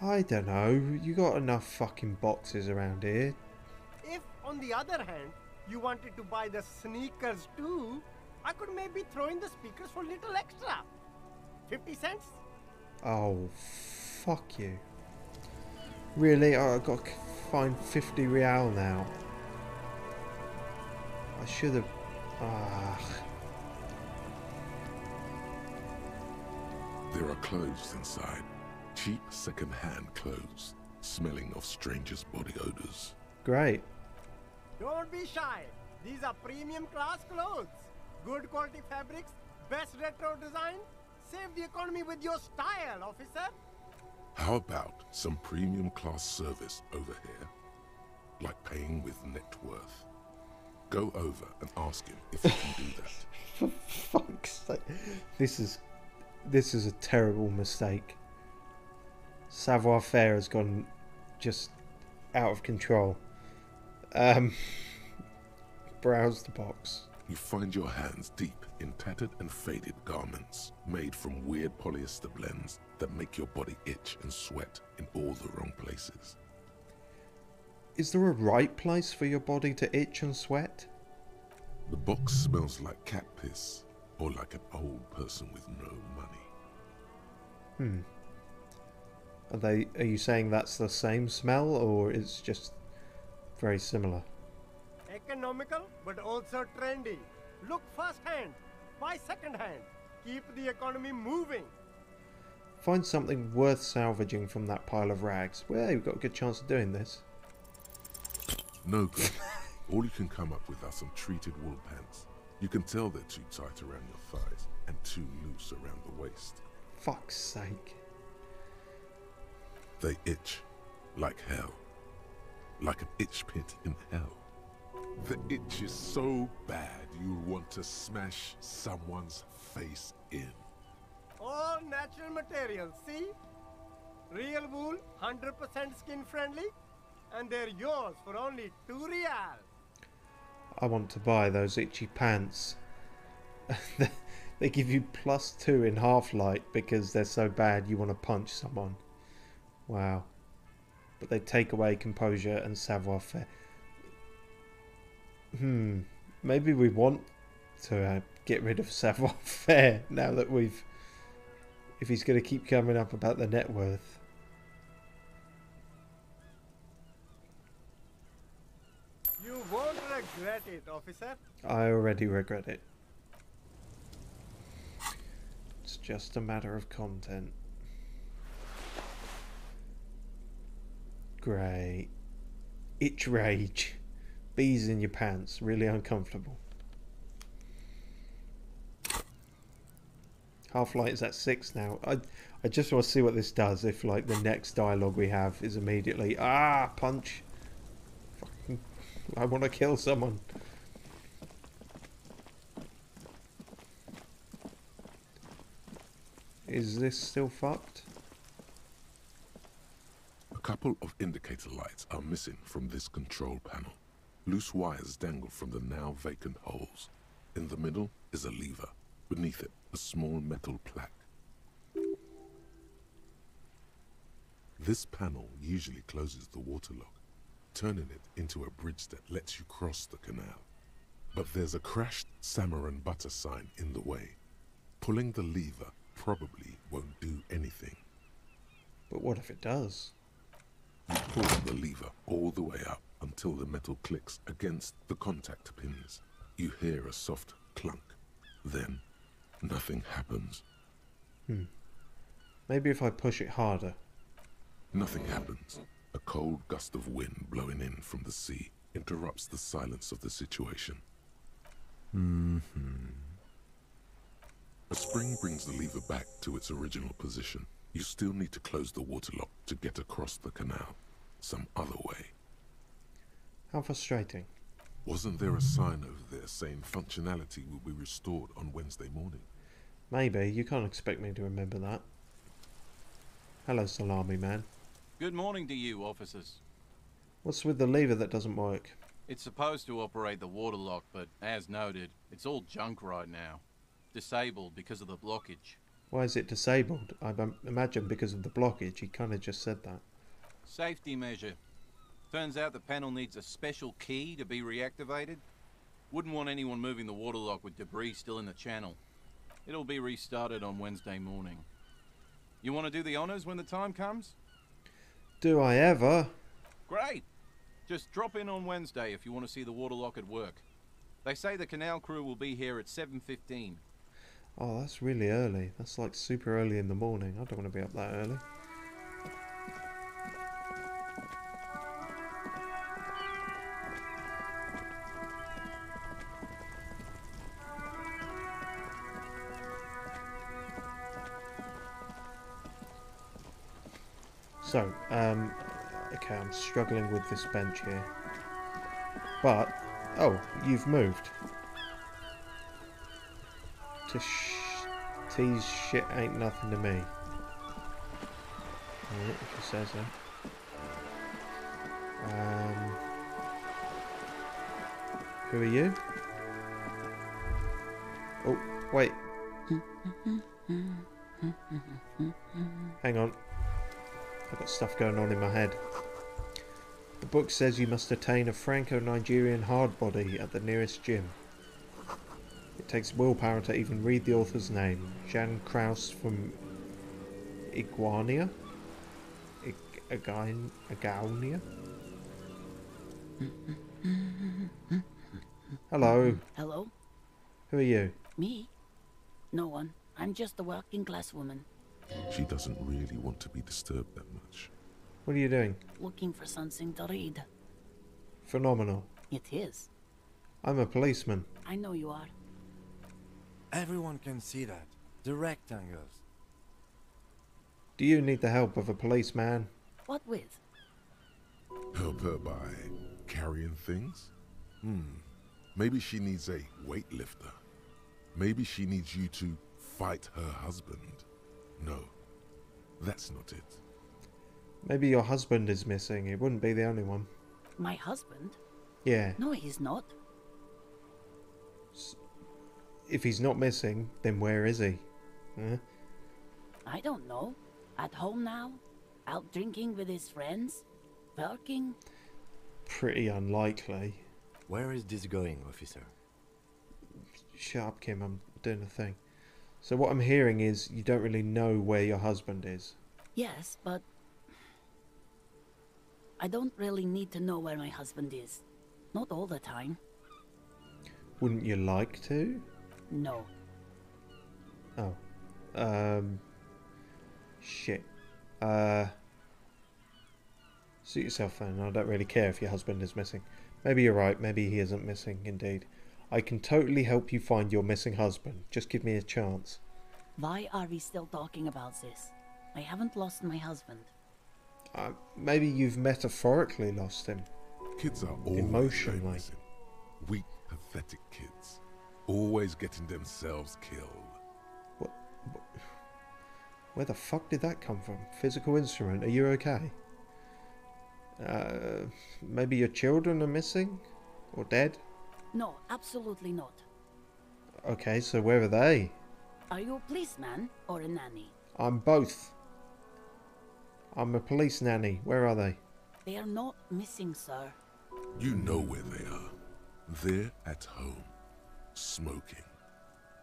I don't know. You got enough fucking boxes around here. If, on the other hand, you wanted to buy the sneakers too, I could maybe throw in the speakers for little extra. 50 cents? Oh, fuck you. Really? I've got to find 50 real now. I should have... There are clothes inside. Cheap second-hand clothes, smelling of strangers' body odors. Great. Don't be shy. These are premium class clothes. Good quality fabrics, best retro design, save the economy with your style, officer. How about some premium class service over here? Like paying with net worth. Go over and ask him if he can do that. For fuck's sake. This is a terrible mistake. Savoir-faire has gone just out of control. Browse the box. You find your hands deep in tattered and faded garments made from weird polyester blends that make your body itch and sweat in all the wrong places. Is there a right place for your body to itch and sweat? The box smells like cat piss or like an old person with no money. Are you saying that's the same smell, or it's just very similar? Economical, but also trendy. Look first hand, buy second hand. Keep the economy moving. Find something worth salvaging from that pile of rags. Well, you've got a good chance of doing this. No good. All you can come up with are some treated wool pants. You can tell they're too tight around your thighs and too loose around the waist. Fuck's sake. They itch like hell. Like an itch pit in hell. The itch is so bad you'll want to smash someone's face in. All natural materials, see? Real wool, 100% skin friendly, and they're yours for only 2 real. I want to buy those itchy pants. They give you +2 in half-light because they're so bad you want to punch someone. Wow. But they take away composure and savoir-faire. Maybe we want to get rid of savoir-faire now that we've... If he's going to keep coming up about the net worth. You won't regret it, officer. I already regret it. It's just a matter of content. Great. Itch rage. Bees in your pants. Really uncomfortable. Half-light is at 6 now. I just want to see what this does if, like, the next dialogue we have is immediately, punch. Fucking, I want to kill someone. Is this still fucked? A couple of indicator lights are missing from this control panel. Loose wires dangle from the now vacant holes. In the middle is a lever. Beneath it, a small metal plaque. This panel usually closes the waterlock, turning it into a bridge that lets you cross the canal. But there's a crashed salmon and butter sign in the way. Pulling the lever probably won't do anything. But what if it does? You pull the lever all the way up until the metal clicks against the contact pins. You hear a soft clunk. Then, nothing happens. Maybe if I push it harder. Nothing happens. A cold gust of wind blowing in from the sea interrupts the silence of the situation. A spring brings the lever back to its original position. You still need to close the waterlock to get across the canal. Some other way. How frustrating. Wasn't there a sign over there saying functionality will be restored on Wednesday morning? Maybe. You can't expect me to remember that. Hello, Salami Man. Good morning to you, officers. What's with the lever that doesn't work? It's supposed to operate the waterlock, but as noted, it's all junk right now. Disabled because of the blockage. Why is it disabled? I imagine because of the blockage. He kind of just said that. Safety measure. Turns out the panel needs a special key to be reactivated. Wouldn't want anyone moving the waterlock with debris still in the channel. It'll be restarted on Wednesday morning. You want to do the honors when the time comes? Do I ever? Great! Just drop in on Wednesday if you want to see the waterlock at work. They say the canal crew will be here at 7:15. Oh, that's really early. That's like super early in the morning. I don't want to be up that early. So, okay, I'm struggling with this bench here. But, oh, you've moved. Tease shit ain't nothing to me. Alright, if you say so. Who are you? Oh, wait. Hang on. I've got stuff going on in my head. The book says you must attain a Franco-Nigerian hard body at the nearest gym. It takes willpower to even read the author's name. Jan Kraus from Iguania? Agaunia? Hello. Hello? Who are you? Me? No one. I'm just a working class woman. She doesn't really want to be disturbed that much. What are you doing? Looking for something to read. Phenomenal. It is. I'm a policeman. I know you are. Everyone can see that. The rectangles. Do you need the help of a policeman? What with? Help her by carrying things? Maybe she needs a weightlifter. Maybe she needs you to fight her husband. No, that's not it. Maybe your husband is missing. He wouldn't be the only one. My husband? Yeah. No, he's not. If he's not missing, then where is he? Huh? I don't know. At home now? Out drinking with his friends? Working? Pretty unlikely. Where is this going, officer? Shut up, Kim. I'm doing a thing. So what I'm hearing is you don't really know where your husband is. Yes, but I don't really need to know where my husband is. Not all the time. Wouldn't you like to? No. Oh. Shit. Suit yourself then. I don't really care if your husband is missing. Maybe you're right. Maybe he isn't missing, indeed. I can totally help you find your missing husband. Just give me a chance. Why are we still talking about this? I haven't lost my husband. Maybe you've metaphorically lost him. Kids are always emotionally. Weak, pathetic kids. Always getting themselves killed. What? Where the fuck did that come from? Physical instrument, are you okay? Maybe your children are missing? Or dead? No, absolutely not. Okay, so where are they? Are you a policeman or a nanny? I'm both. I'm a police nanny. Where are they? They are not missing, sir. You know where they are. They're at home, smoking,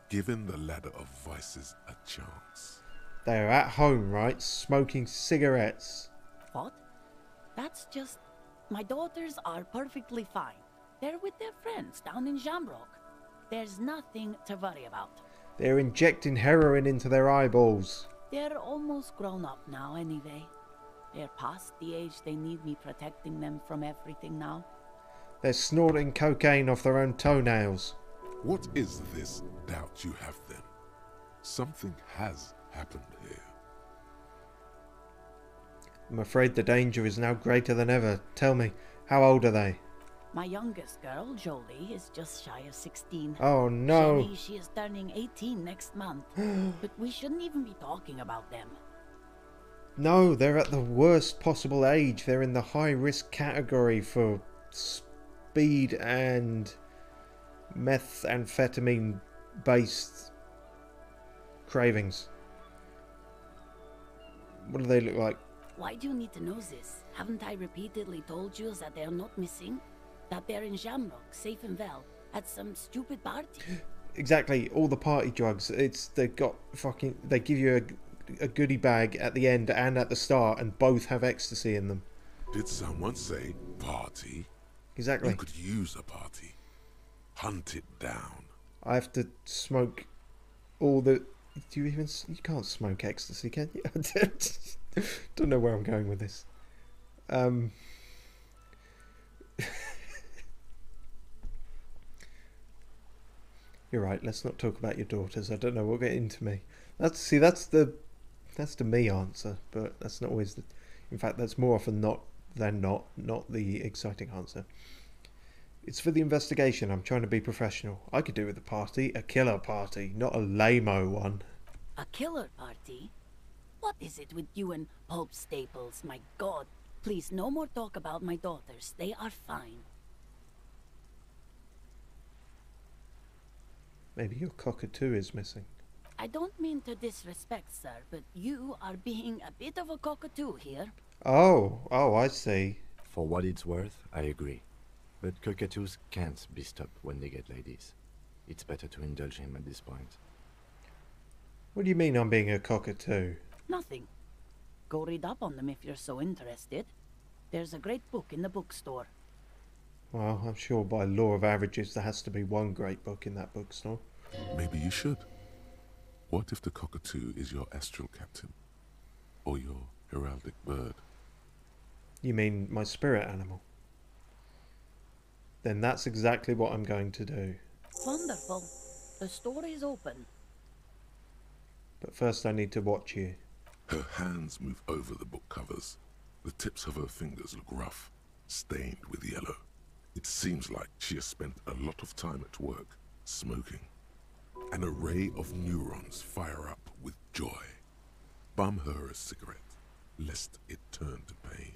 giving the ladder of vices a chance. They are at home, right? Smoking cigarettes. What? That's just... My daughters are perfectly fine. They're with their friends down in Shamrock. There's nothing to worry about. They're injecting heroin into their eyeballs. They're almost grown up now anyway. They're past the age they need me protecting them from everything now. They're snorting cocaine off their own toenails. What is this doubt you have them? Something has happened here. I'm afraid the danger is now greater than ever. Tell me, how old are they? My youngest girl, Jolie, is just shy of 16. Oh no! She is turning 18 next month. But we shouldn't even be talking about them. No, they're at the worst possible age. They're in the high risk category for speed and methamphetamine based cravings. What do they look like? Why do you need to know this? Haven't I repeatedly told you that they're not missing? That they're in Shamrock, safe and well, at some stupid party? Exactly, all the party drugs. They give you a goodie bag at the end and at the start, and both have ecstasy in them. Did someone say party? Exactly. You could use a party. Hunt it down. I have to smoke all the... You can't smoke ecstasy, can you? Don't know where I'm going with this. You're right, let's not talk about your daughters. I don't know, we'll get into me. That's the me answer, but that's not always the... In fact, that's more often than not the exciting answer. It's for the investigation. I'm trying to be professional. I could do with a party, a killer party, not a lame-o one. A killer party? What is it with you and pulp staples? My God. Please, no more talk about my daughters. They are fine. Maybe your cockatoo is missing. I don't mean to disrespect, sir, but you are being a bit of a cockatoo here. Oh, I see. For what it's worth, I agree. But cockatoos can't be stopped when they get ladies. It's better to indulge him at this point. What do you mean I'm being a cockatoo? Nothing. Go read up on them if you're so interested. There's a great book in the bookstore. Well, I'm sure by law of averages there has to be one great book in that bookstore. Maybe you should. What if the cockatoo is your astral captain? Or your heraldic bird? You mean my spirit animal? Then that's exactly what I'm going to do. Wonderful. The store is open. But first I need to watch you. Her hands move over the book covers. The tips of her fingers look rough, stained with yellow. It seems like she has spent a lot of time at work, smoking. An array of neurons fire up with joy. Bum her a cigarette, lest it turn to pain.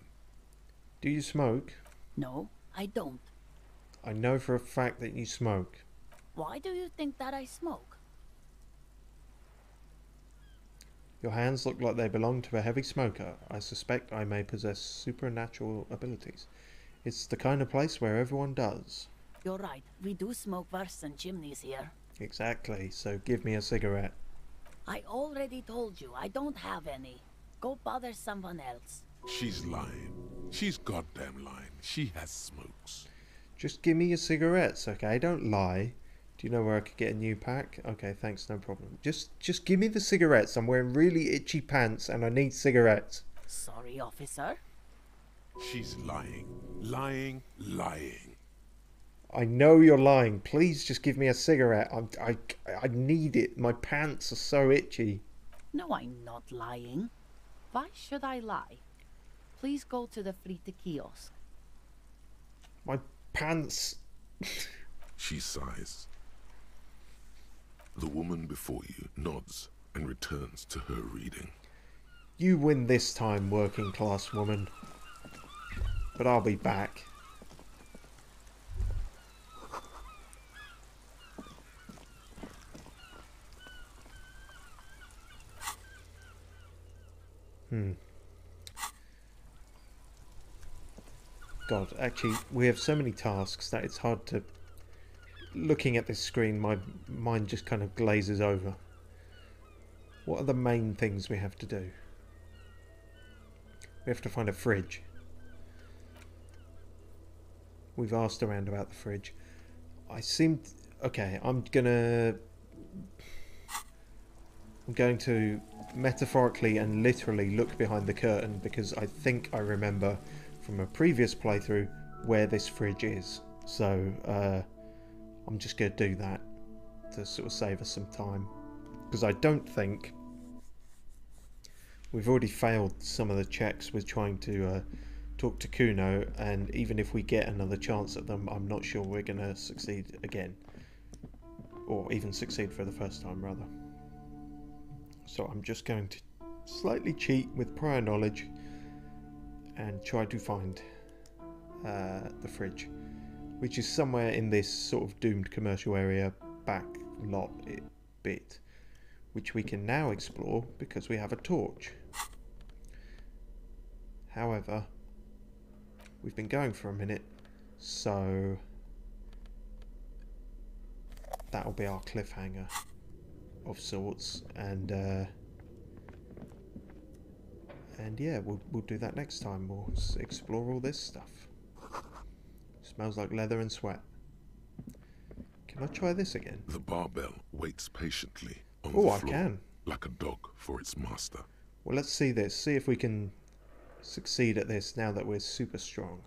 Do you smoke? No, I don't. I know for a fact that you smoke. Why do you think that I smoke? Your hands look like they belong to a heavy smoker. I suspect I may possess supernatural abilities. It's the kind of place where everyone does. You're right. We do smoke worse than chimneys here. Exactly. So give me a cigarette. I already told you I don't have any. Go bother someone else. She's lying. She's goddamn lying. She has smokes. Just give me your cigarettes, okay? Don't lie. Do you know where I could get a new pack? Okay, thanks, no problem. Just give me the cigarettes. I'm wearing really itchy pants and I need cigarettes. Sorry, officer. She's lying. Lying, lying. I know you're lying. Please just give me a cigarette. I need it. My pants are so itchy. No, I'm not lying. Why should I lie? Please go to the free-to kiosk. My pants... She sighs. The woman before you nods and returns to her reading. You win this time, working class woman. But I'll be back. God, actually, we have so many tasks that it's hard to... Looking at this screen, my mind just kind of glazes over. What are the main things we have to do? We have to find a fridge. We've asked around about the fridge. Okay, I'm going to metaphorically and literally look behind the curtain because I think I remember from a previous playthrough where this fridge is. So, I'm just going to do that to sort of save us some time. Because I don't think... We've already failed some of the checks with trying to talk to Kuno, and even if we get another chance at them, I'm not sure we're going to succeed again. Or even succeed for the first time, rather. So I'm just going to slightly cheat with prior knowledge and try to find the fridge, which is somewhere in this sort of doomed commercial area back lot bit, which we can now explore because we have a torch. However, we've been going for a minute, so that'll be our cliffhanger of sorts, and yeah, we'll do that next time. We'll explore all this stuff. Smells like leather and sweat. Can I try this again? The barbell waits patiently on the floor, I can. like a dog for its master. Well, let's see this. See if we can succeed at this now that we're super strong.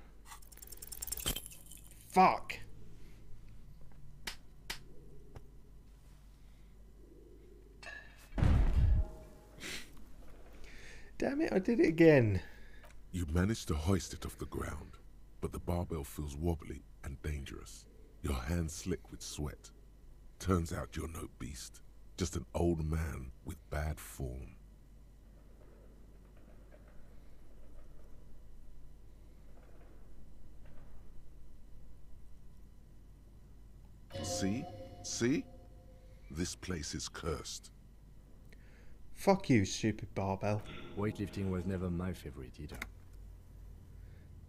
Fuck! Damn it, I did it again. You manage to hoist it off the ground, but the barbell feels wobbly and dangerous. Your hands slick with sweat. Turns out you're no beast, just an old man with bad form. See? See? This place is cursed. Fuck you, stupid barbell. Weightlifting was never my favorite either.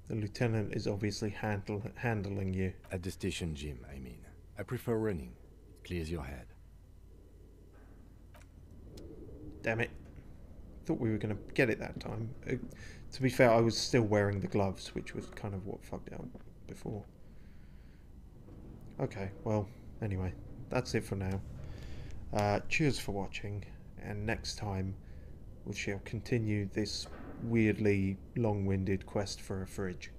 The lieutenant is obviously handling you. At the station gym, I mean. I prefer running. It clears your head. Damn it. Thought we were going to get it that time. To be fair, I was still wearing the gloves, which was kind of what fucked it up before. Okay, well, anyway, that's it for now. Cheers for watching, and next time we shall continue this weirdly long-winded quest for a fridge.